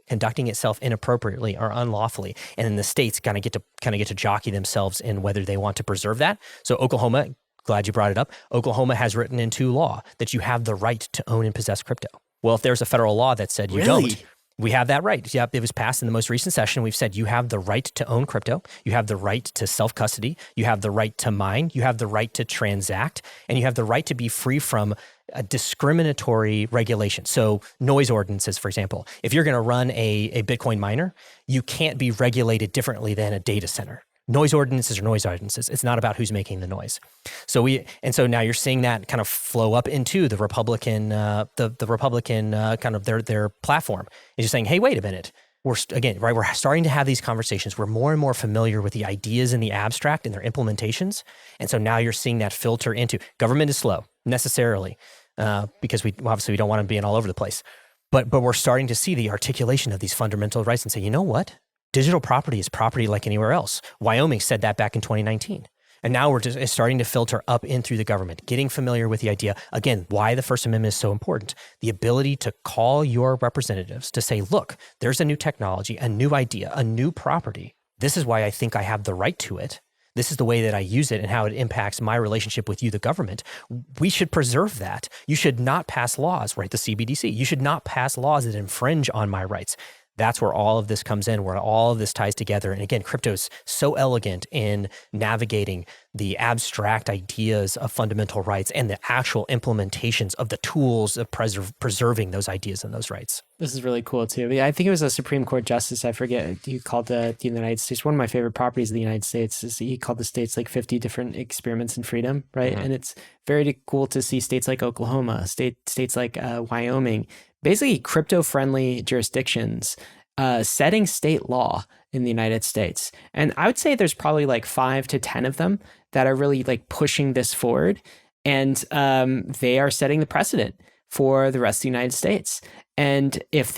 conducting itself inappropriately or unlawfully. And then the states kind of get to jockey themselves in whether they want to preserve that. So Oklahoma, glad you brought it up, Oklahoma has written into law that you have the right to own and possess crypto. Well, if there's a federal law that said you don't, we have that right. Yeah, it was passed in the most recent session. We've said you have the right to own crypto. You have the right to self-custody. You have the right to mine. You have the right to transact. And you have the right to be free from a discriminatory regulation. So noise ordinances, for example. If you're going to run a Bitcoin miner, you can't be regulated differently than a data center. Noise ordinances are noise ordinances. It's not about who's making the noise. So now you're seeing that kind of flow up into the Republican, the Republican kind of their platform. It's just saying, hey, wait a minute. We're starting to have these conversations. We're more and more familiar with the ideas in the abstract and their implementations. And so now you're seeing that filter into government is slow necessarily because we don't want to be all over the place. But we're starting to see the articulation of these fundamental rights and say, you know what? Digital property is property like anywhere else. Wyoming said that back in 2019. And now we're just starting to filter up in through the government, getting familiar with the idea, again, why the First Amendment is so important. The ability to call your representatives to say, look, there's a new technology, a new idea, a new property. This is why I think I have the right to it. This is the way that I use it and how it impacts my relationship with you, the government. We should preserve that. You should not pass laws, right? The CBDC. You should not pass laws that infringe on my rights. That's where all of this comes in, where all of this ties together. And again, crypto is so elegant in navigating the abstract ideas of fundamental rights and the actual implementations of the tools of preserving those ideas and those rights. This is really cool too. Yeah, I think it was a Supreme Court justice, I forget, he called the United States, one of my favorite properties of the United States is he called the states like 50 different experiments in freedom, right? Mm-hmm. And it's very cool to see states like Oklahoma, states like Wyoming, basically crypto-friendly jurisdictions setting state law in the United States. And I would say there's probably like 5 to 10 of them that are really like pushing this forward. And they are setting the precedent for the rest of the United States. And if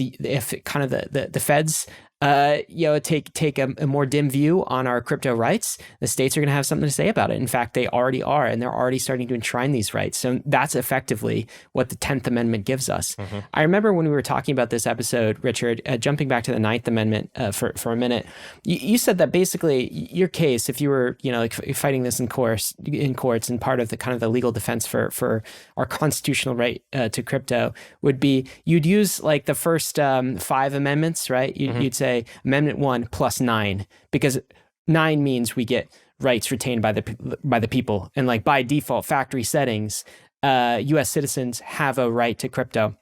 kind of the feds take a more dim view on our crypto rights, the states are going to have something to say about it. In fact, they already are, and they're already starting to enshrine these rights. So that's effectively what the 10th Amendment gives us. Mm-hmm. I remember when we were talking about this episode, Richard, jumping back to the 9th Amendment for a minute, you said that basically your case, if you were like fighting this in courts and part of the kind of the legal defense for our constitutional right to crypto would be you'd use like the first 5 amendments, right? You'd say Amendment 1 plus 9, because 9 means we get rights retained by the people, and like by default factory settings, U.S. citizens have a right to crypto.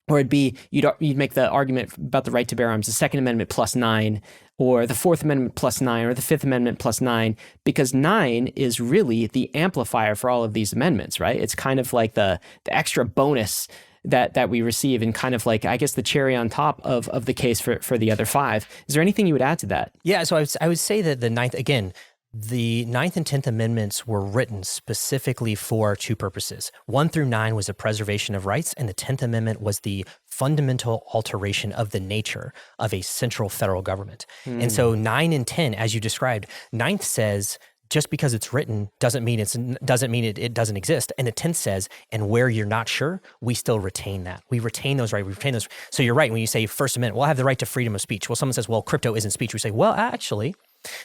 Or it'd be you'd make the argument about the right to bear arms, the Second Amendment plus 9, or the Fourth Amendment plus 9, or the Fifth Amendment plus 9, because 9 is really the amplifier for all of these amendments, right? It's kind of like the extra bonus that we receive, and kind of like, I guess, the cherry on top of the case for the other 5. Is there anything you would add to that? Yeah, so I would say that the 9th, again, the 9th and 10th Amendments were written specifically for 2 purposes. 1 through 9 was a preservation of rights, and the 10th Amendment was the fundamental alteration of the nature of a central federal government. And so 9 and 10, as you described, 9th says, just because it's written doesn't mean it doesn't exist. And the 10th says, and where you're not sure, we still retain that. We retain those rights. We retain those. So you're right when you say First Amendment, well, I have the right to freedom of speech. Well, someone says, well, crypto isn't speech. We say, well, actually,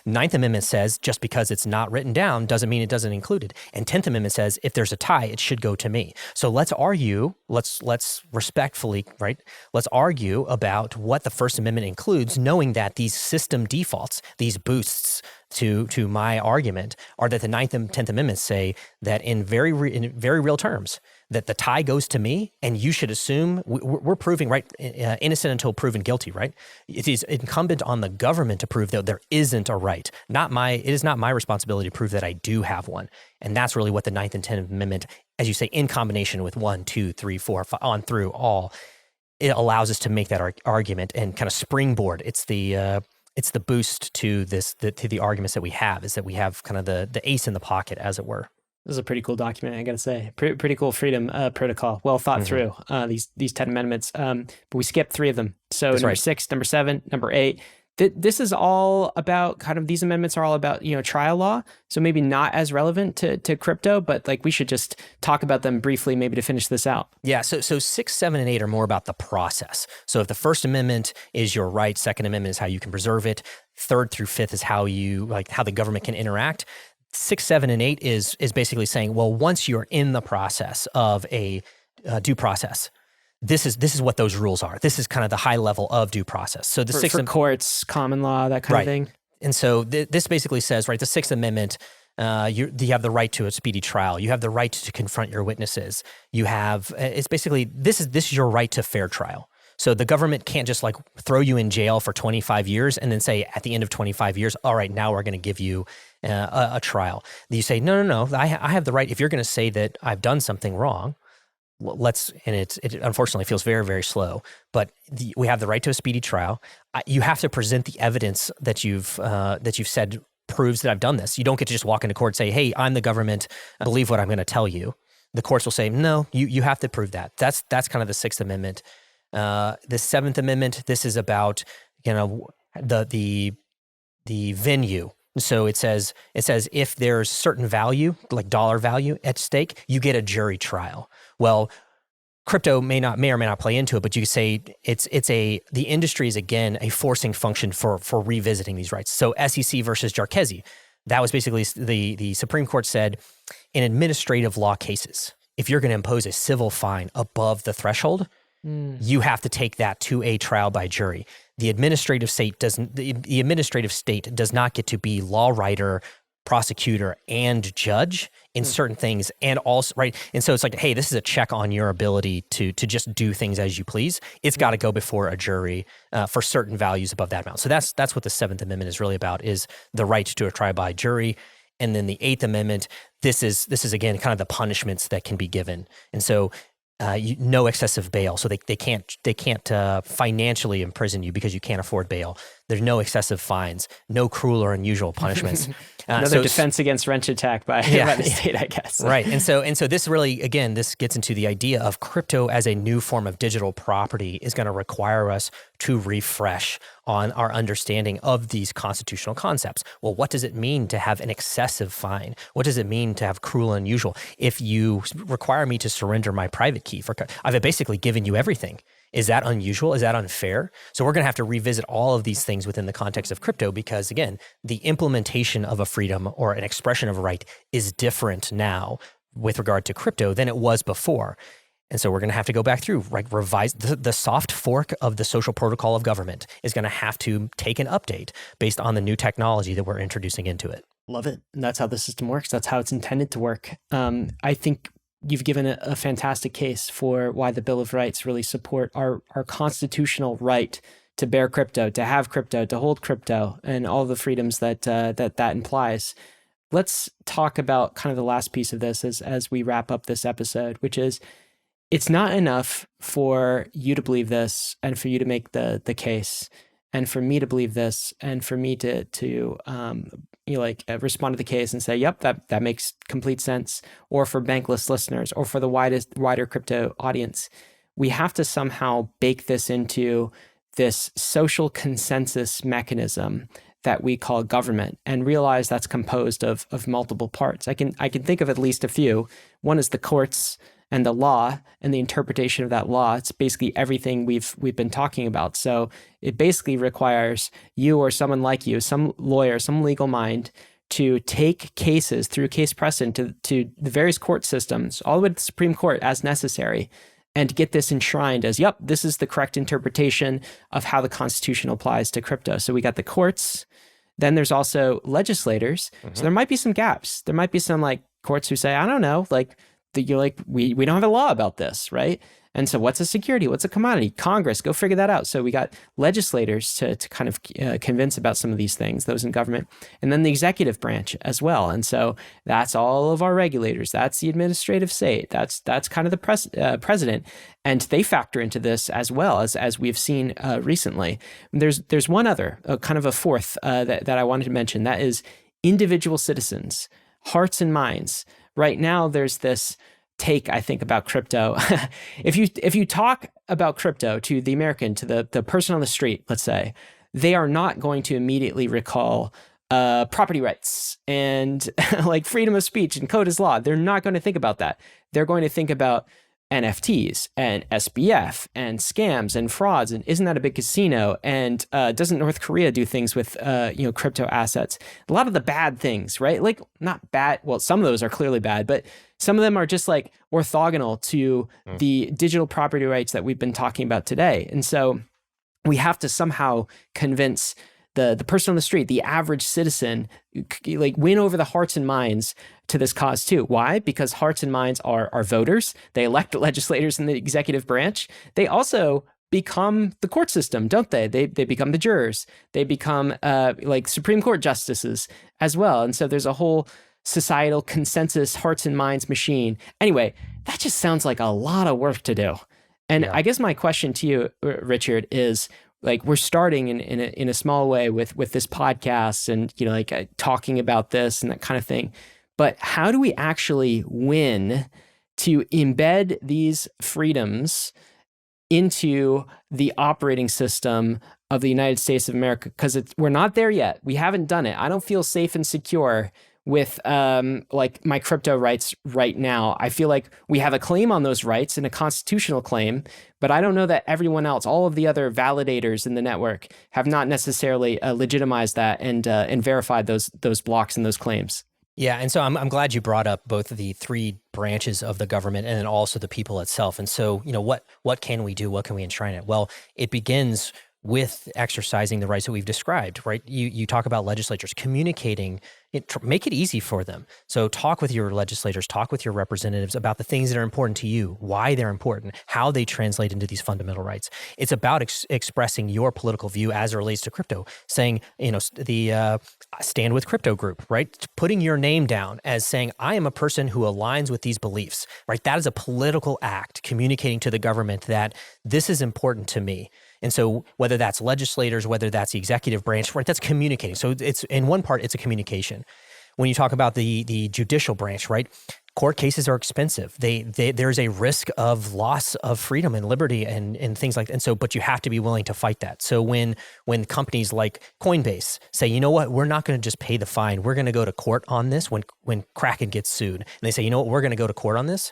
9th Amendment says just because it's not written down doesn't mean it doesn't include it. And 10th Amendment says if there's a tie, it should go to me. So let's argue, let's respectfully, right? Let's argue about what the First Amendment includes, knowing that these system defaults, these boosts to my argument are that the 9th and 10th Amendments say that in very real terms, that the tie goes to me, and you should assume we're proving, right, innocent until proven guilty, right? It is incumbent on the government to prove that there isn't a right. It is not my responsibility to prove that I do have one. And that's really what the 9th and 10th Amendment, as you say, in combination with 1, 2, 3, 4, 5, on through all, it allows us to make that argument and kind of springboard. It's the boost to the arguments that we have, is that we have kind of the ace in the pocket, as it were. This is a pretty cool document, I got to say. Pretty cool freedom protocol. Well thought through, these 10 amendments. But we skipped 3 of them. So That's number right. 6, number 7, number 8. This is all about these amendments are all about, trial law. So maybe not as relevant to crypto, but like we should just talk about them briefly, maybe to finish this out. Yeah. So 6, 7, and 8 are more about the process. So if the First Amendment is your right, Second Amendment is how you can preserve it. 3rd through 5th is how the government can interact. 6, 7, and 8 is basically saying, well, once you're in the process of a due process, this is what those rules are. This is kind of the high level of due process. So the for courts, common law, that kind of thing. And so this basically says, right, the 6th Amendment, you have the right to a speedy trial. You have the right to confront your witnesses. You have, it's basically, this is your right to fair trial. So the government can't just like throw you in jail for 25 years and then say at the end of 25 years, all right, now we're going to give you a trial. You say, no, I have the right. If you're going to say that I've done something wrong, and it unfortunately feels very, very slow, but we have the right to a speedy trial. You have to present the evidence that you've said proves that I've done this. You don't get to just walk into court and say, hey, I'm the government, believe what I'm going to tell you. The courts will say, no, you have to prove that. That's kind of the 6th Amendment. The 7th Amendment, this is about, the venue. So it says if there's certain value, like dollar value at stake, you get a jury trial. Well, crypto may or may not play into it, but you could say the industry is again a forcing function for revisiting these rights. So SEC versus KRAKEN, that was basically the Supreme Court said in administrative law cases, if you're going to impose a civil fine above the threshold, you have to take that to a trial by jury. The administrative state the administrative state does not get to be law writer, prosecutor, and judge in certain things, and also right. And so it's like, hey, this is a check on your ability to just do things as you please. It's got to go before a jury for certain values above that amount. So that's what the Seventh Amendment is really about: is the right to a trial by jury. And then the Eighth Amendment, this is again kind of the punishments that can be given. And so no excessive bail. So they can't financially imprison you because you can't afford bail. There's no excessive fines, no cruel or unusual punishments. Another defense against rent attack by the state, I guess. Right. And so this really, again, this gets into the idea of crypto as a new form of digital property is going to require us to refresh on our understanding of these constitutional concepts. Well, what does it mean to have an excessive fine? What does it mean to have cruel and unusual? If you require me to surrender my private key I've basically given you everything. Is that unusual? Is that unfair? So we're going to have to revisit all of these things within the context of crypto because, again, the implementation of a freedom or an expression of a right is different now with regard to crypto than it was before. And so we're going to have to go back through, revise the soft fork of the social protocol of government is going to have to take an update based on the new technology that we're introducing into it. Love it. And that's how the system works. That's how it's intended to work. I think you've given a fantastic case for why the Bill of Rights really support our constitutional right to bear crypto, to have crypto, to hold crypto, and all the freedoms that implies. Let's talk about kind of the last piece of this as we wrap up this episode, which is it's not enough for you to believe this and for you to make the case and for me to believe this and for me to respond to the case and say, yep, that makes complete sense, or for Bankless listeners, or for the wider crypto audience. We have to somehow bake this into this social consensus mechanism that we call government and realize that's composed of multiple parts. I can think of at least a few. One is the courts and the law and the interpretation of that law. It's basically everything we've been talking about. So it basically requires you or someone like you, some lawyer, some legal mind, to take cases through case precedent to the various court systems, all the way to the Supreme Court as necessary, and get this enshrined as, yep, this is the correct interpretation of how the Constitution applies to crypto. So we got the courts. Then there's also legislators. So there might be some gaps. There might be some courts who say, I don't know, we don't have a law about this, right? And so what's a security? What's a commodity? Congress, go figure that out. So we got legislators to kind of convince about some of these things, those in government, and then the executive branch as well. And so that's all of our regulators. That's the administrative state. That's kind of the president. And they factor into this as well as we've seen recently. There's one other, kind of a fourth that I wanted to mention. That is individual citizens, hearts and minds. Right now, there's this take, I think, about crypto. If you talk about crypto to the American, to the person on the street, let's say, they are not going to immediately recall property rights and freedom of speech and code is law. They're not going to think about that. They're going to think about NFTs and SBF and scams and frauds and isn't that a big casino, and doesn't North Korea do things with crypto assets? A lot of the bad things, right? Not bad. Well, some of those are clearly bad, but some of them are just orthogonal to the digital property rights that we've been talking about today. And so we have to somehow convince the person on the street, the average citizen, win over the hearts and minds to this cause too. Why? Because hearts and minds are voters. They elect the legislators in the executive branch. They also become the court system, don't they? They become the jurors. They become Supreme Court justices as well. And so there's a whole societal consensus hearts and minds machine. Anyway, that just sounds like a lot of work to do. And I guess my question to you, Richard, is we're starting in a small way with this podcast and talking about this and that kind of thing. But how do we actually win to embed these freedoms into the operating system of the United States of America, because we're not there yet. We haven't done it. I don't feel safe and secure with like my crypto rights right now. I feel like we have a claim on those rights and a constitutional claim, but I don't know that everyone else, all of the other validators in the network, have not necessarily legitimized that and verified those blocks and those claims. Yeah, and so I'm glad you brought up both of the three branches of the government and then also the people itself. And so, what can we do? What can we enshrine it? Well, it begins with exercising the rights that we've described, right? You talk about legislatures communicating, make it easy for them. So talk with your legislators, talk with your representatives about the things that are important to you, why they're important, how they translate into these fundamental rights. It's about expressing your political view as it relates to crypto, saying, the Stand With Crypto group, right? Putting your name down as saying, I am a person who aligns with these beliefs, right? That is a political act communicating to the government that this is important to me. And so whether that's legislators, whether that's the executive branch, right, that's communicating. So it's in one part, it's a communication. When you talk about the judicial branch, right, court cases are expensive. There's a risk of loss of freedom and liberty and things like that. And so, but you have to be willing to fight that. So when companies like Coinbase say, you know what, we're not going to just pay the fine. We're going to go to court on this. When KRAKEN gets sued and they say, you know what, we're going to go to court on this.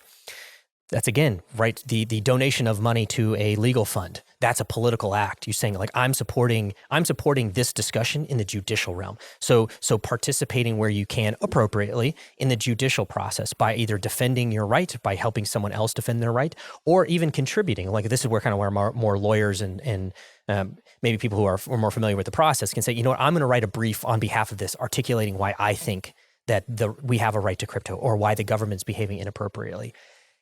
That's again, right, the donation of money to a legal fund. That's a political act. You're saying like, I'm supporting this discussion in the judicial realm. So participating where you can appropriately in the judicial process by either defending your right, by helping someone else defend their right, or even contributing. Like this is where more lawyers and maybe people who are more familiar with the process can say, you know what, I'm going to write a brief on behalf of this, articulating why I think that we have a right to crypto or why the government's behaving inappropriately.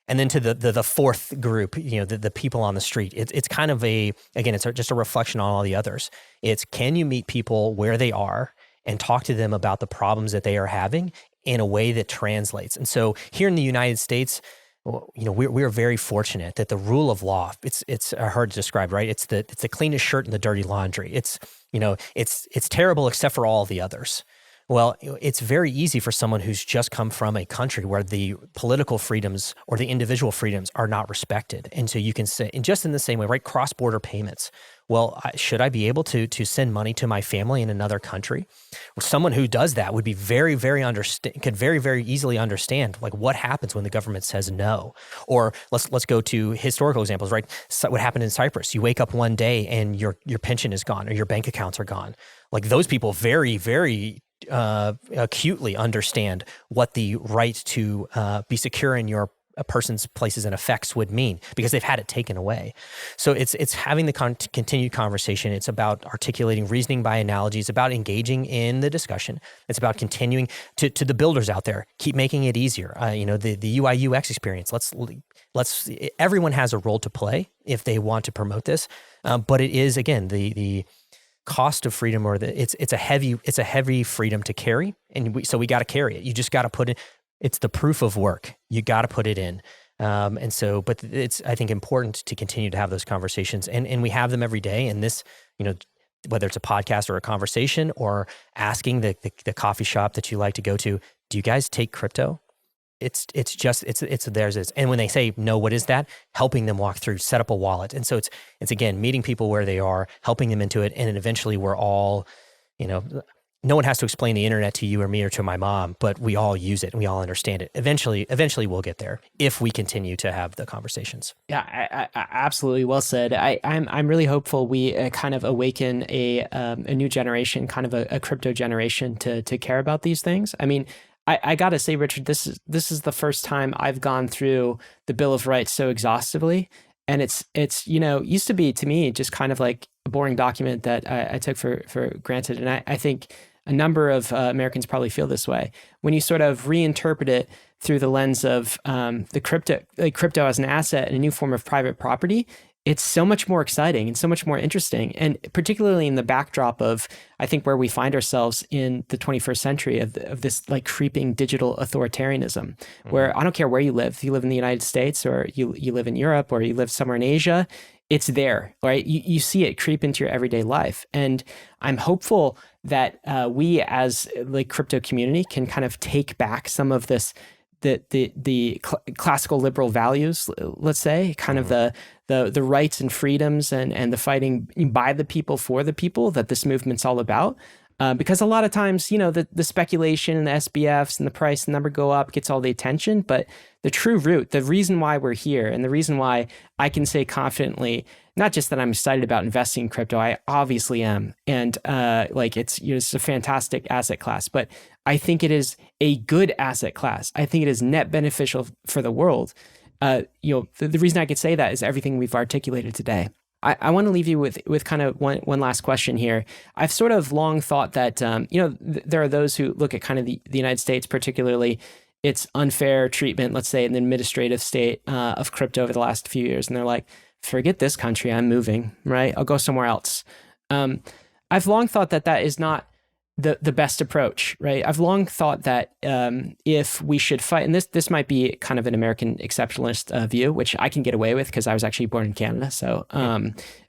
And then to the fourth group, the people on the street, it's kind of it's just a reflection on all the others. It's, can you meet people where they are and talk to them about the problems that they are having in a way that translates? And so here in the United States, we're very fortunate that the rule of law, it's hard to describe, right? It's the cleanest shirt in the dirty laundry. It's terrible except for all the others. Well, it's very easy for someone who's just come from a country where the political freedoms or the individual freedoms are not respected. And so you can say, and just in the same way, right, cross-border payments. Well, should I be able to send money to my family in another country? Well, someone who does that would be could very, very easily understand like what happens when the government says no. Or let's go to historical examples, right? So what happened in Cyprus? You wake up one day and your pension is gone or your bank accounts are gone. Like those people very, very acutely understand what the right to be secure in your person's places and effects would mean because they've had it taken away. So it's having the continued conversation. It's about articulating reasoning by analogy. It's about engaging in the discussion. It's about continuing to the builders out there, keep making it easier. The UI UX experience. Let's everyone has a role to play if they want to promote this. But it is again the cost of freedom, or it's a heavy freedom to carry, and so we got to carry it. You just got to put it. It's the proof of work. You got to put it in, and so. But it's, I think, important to continue to have those conversations, and we have them every day. And this, whether it's a podcast or a conversation, or asking the coffee shop that you like to go to, do you guys take crypto? It's theirs. And when they say no, what is that? Helping them walk through, set up a wallet. And so it's again, meeting people where they are, helping them into it. And then eventually we're all, no one has to explain the internet to you or me or to my mom, but we all use it and we all understand it. Eventually we'll get there if we continue to have the conversations. Yeah, I absolutely. Well said. I'm really hopeful we kind of awaken a new generation, kind of a crypto generation to care about these things. I mean, I gotta say, Richard, this is the first time I've gone through the Bill of Rights so exhaustively, and it's used to be to me just kind of like a boring document that I took for granted, and I think a number of Americans probably feel this way when you sort of reinterpret it through the lens of the crypto as an asset and a new form of private property. It's so much more exciting and so much more interesting. And particularly in the backdrop of, I think, where we find ourselves in the 21st century of this like creeping digital authoritarianism, where I don't care where you live, if you live in the United States or you live in Europe or you live somewhere in Asia, it's there, right? You see it creep into your everyday life. And I'm hopeful that we as like crypto community can kind of take back some of this classical liberal values, let's say, kind of the rights and freedoms and the fighting by the people for the people that this movement's all about. Because a lot of times, the speculation and the SBFs and the price number go up gets all the attention, but the true root, the reason why we're here and the reason why I can say confidently, not just that I'm excited about investing in crypto, I obviously am. And it's a fantastic asset class, but I think it is a good asset class. I think it is net beneficial for the world. The reason I could say that is everything we've articulated today. I want to leave you with kind of one last question here. I've sort of long thought that, there are those who look at kind of the United States, particularly its unfair treatment, let's say, in the administrative state of crypto over the last few years. And they're like, forget this country, I'm moving, right? I'll go somewhere else. I've long thought that is not the best approach, right? I've long thought that if we should fight, and this might be kind of an American exceptionalist view, which I can get away with because I was actually born in Canada, so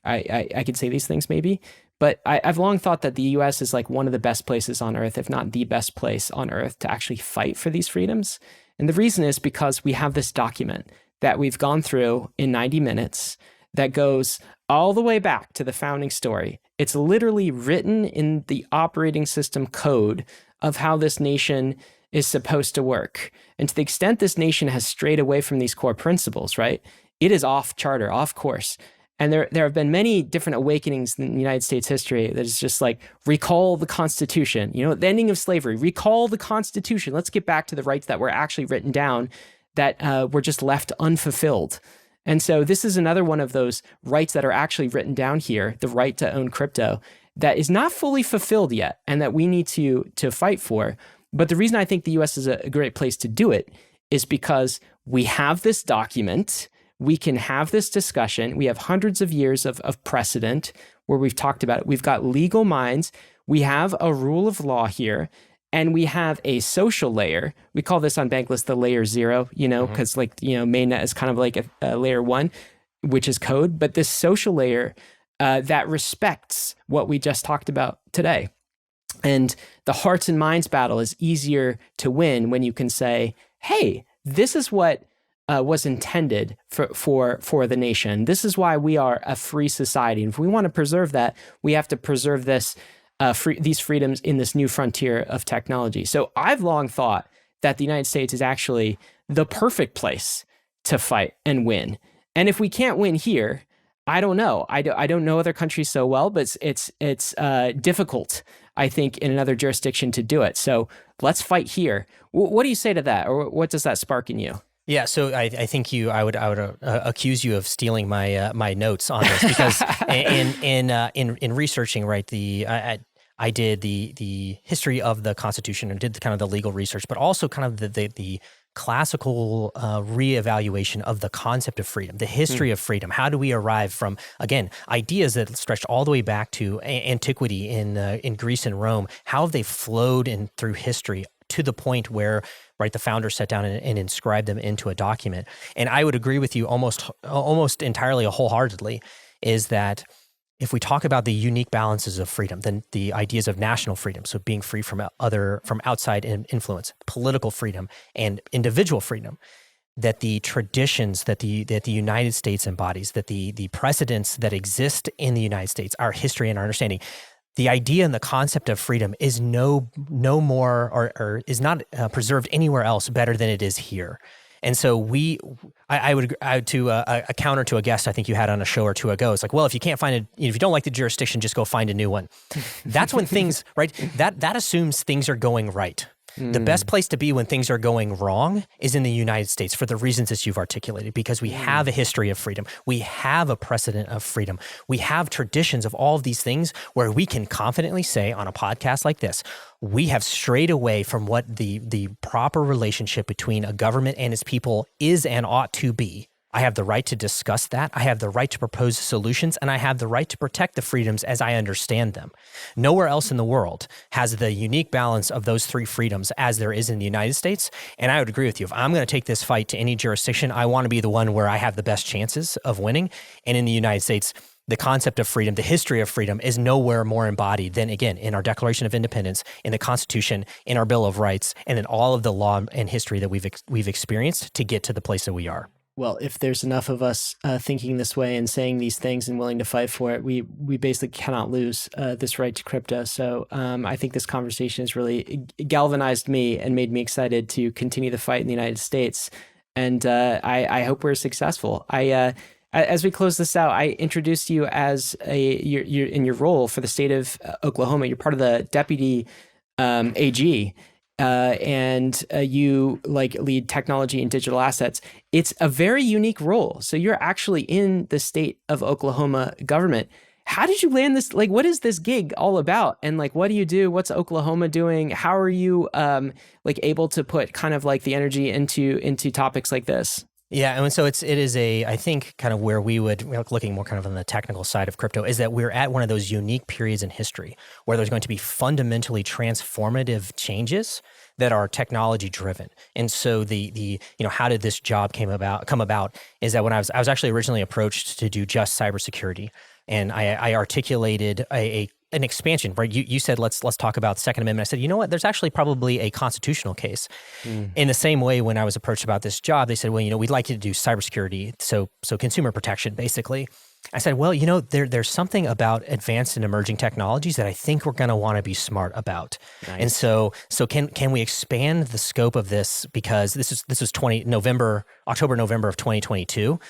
I could say these things maybe. But I've long thought that the U.S. is like one of the best places on earth, if not the best place on earth, to actually fight for these freedoms. And the reason is because we have this document that we've gone through in 90 minutes that goes all the way back to the founding story. It's literally written in the operating system code of how this nation is supposed to work. And to the extent this nation has strayed away from these core principles, right, it is off charter, off course. And there have been many different awakenings in the United States history that is just like, recall the Constitution, the ending of slavery, recall the Constitution. Let's get back to the rights that were actually written down that were just left unfulfilled. And so this is another one of those rights that are actually written down here, the right to own crypto, that is not fully fulfilled yet and that we need to fight for. But the reason I think the US is a great place to do it is because we have this document, we can have this discussion, we have hundreds of years of precedent where we've talked about it. We've got legal minds, we have a rule of law here, and we have a social layer. We call this on Bankless the layer 0, because mainnet is kind of like a layer 1, which is code. But this social layer that respects what we just talked about today. And the hearts and minds battle is easier to win when you can say, hey, this is what was intended for the nation. This is why we are a free society. And if we want to preserve that, we have to preserve this these freedoms in this new frontier of technology. So I've long thought that the United States is actually the perfect place to fight and win. And if we can't win here, I don't know. I don't know other countries so well, but it's difficult, I think, in another jurisdiction to do it. So let's fight here. What do you say to that, or what does that spark in you? Yeah, so I think I would accuse you of stealing my notes on this because in researching, right, I did the history of the Constitution and did kind of the legal research, but also kind of the classical reevaluation of the concept of freedom, the history of freedom. How do we arrive from, again, ideas that stretched all the way back to antiquity in Greece and Rome? How have they flowed in through history to the point where, right, the founders sat down and inscribed them into a document? And I would agree with you almost entirely, wholeheartedly, is that if we talk about the unique balances of freedom, then the ideas of national freedom, so being free from outside influence, political freedom, and individual freedom, that the traditions that the United States embodies, that the precedents that exist in the United States, our history and our understanding, the idea and the concept of freedom is no more or is not preserved anywhere else better than it is here. And so I would a counter to a guest I think you had on a show or two ago. It's like, well, if you can't find if you don't like the jurisdiction, just go find a new one. That's when things, right? That assumes things are going right. The best place to be when things are going wrong is in the United States for the reasons that you've articulated, because we have a history of freedom. We have a precedent of freedom. We have traditions of all of these things where we can confidently say on a podcast like this, we have strayed away from what the proper relationship between a government and its people is and ought to be. I have the right to discuss that. I have the right to propose solutions, and I have the right to protect the freedoms as I understand them. Nowhere else in the world has the unique balance of those three freedoms as there is in the United States. And I would agree with you. If I'm going to take this fight to any jurisdiction, I want to be the one where I have the best chances of winning. And in the United States, the concept of freedom, the history of freedom is nowhere more embodied than, again, in our Declaration of Independence, in the Constitution, in our Bill of Rights, and in all of the law and history that we've experienced to get to the place that we are. Well, if there's enough of us thinking this way and saying these things and willing to fight for it, we basically cannot lose this right to crypto. So I think this conversation has really galvanized me and made me excited to continue the fight in the United States. And I hope we're successful. As we close this out, I introduced you as you're in your role for the state of Oklahoma. You're part of the deputy AG. And you lead technology and digital assets. It's a very unique role. So you're actually in the state of Oklahoma government. How did you land this? What is this gig all about? And what do you do? What's Oklahoma doing? How are you able to put kind of the energy into topics like this? Yeah, and so it is I think kind of where we're looking more kind of on the technical side of crypto is that we're at one of those unique periods in history where there's going to be fundamentally transformative changes that are technology driven. And so the how did this job come about is that when I was actually originally approached to do just cybersecurity, and I articulated an expansion, right? You said, let's talk about the Second Amendment. I said, you know what? There's actually probably a constitutional case. In the same way, when I was approached about this job, they said, well, we'd like you to do cybersecurity, so consumer protection, basically. I said, well, there's something about advanced and emerging technologies that I think we're going to want to be smart about. Nice. And so can we expand the scope of this, because this is October, November of 2022.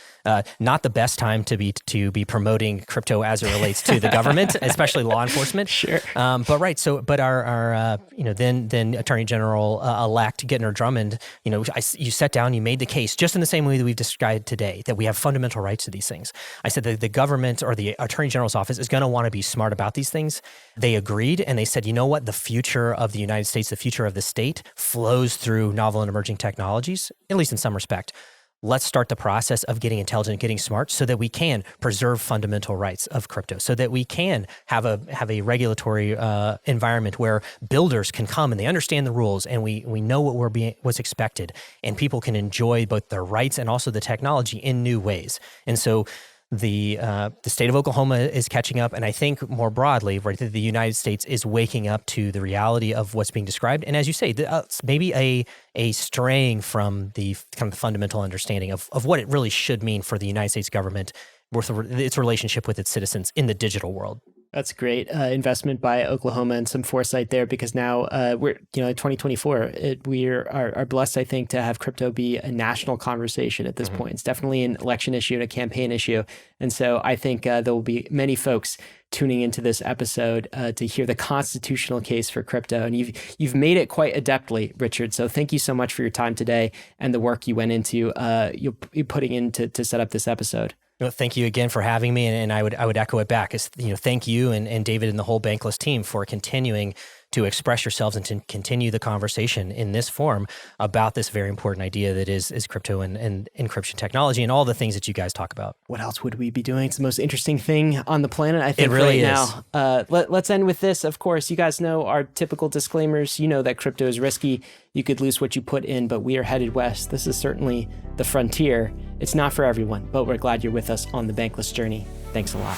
Not the best time to be promoting crypto as it relates to the government, especially law enforcement. Sure. But our then Attorney General elect Gentner Drummond, you sat down, you made the case just in the same way that we've described today, that we have fundamental rights to these things. I said that the government or the Attorney General's office is going to want to be smart about these things. They agreed, and they said, you know what? The future of the United States, the future of the state flows through novel and emerging technologies, at least in some respect. Let's start the process of getting intelligent, getting smart, so that we can preserve fundamental rights of crypto, so that we can have a regulatory environment where builders can come and they understand the rules, and we know what's expected, and people can enjoy both their rights and also the technology in new ways. And so the state of Oklahoma is catching up, and I think more broadly, right, the United States is waking up to the reality of what's being described. And as you say, maybe a straying from the kind of fundamental understanding of what it really should mean for the United States government with its relationship with its citizens in the digital world. That's great investment by Oklahoma and some foresight there, because now we're in 2024. We are blessed, I think, to have crypto be a national conversation at this point. It's definitely an election issue and a campaign issue, and so I think there will be many folks tuning into this episode to hear the constitutional case for crypto, and you've made it quite adeptly, Richard. So thank you so much for your time today and the work you went into you're putting in to set up this episode. Well, thank you again for having me, and I would echo it back. Thank you and David and the whole Bankless team for continuing to express yourselves and to continue the conversation in this form about this very important idea that is crypto and encryption technology and all the things that you guys talk about. What else would we be doing? It's the most interesting thing on the planet, I think, it really right is. Now. Let's end with this. Of course, you guys know our typical disclaimers. You know that crypto is risky. You could lose what you put in, but we are headed west. This is certainly the frontier. It's not for everyone, but we're glad you're with us on the Bankless journey. Thanks a lot.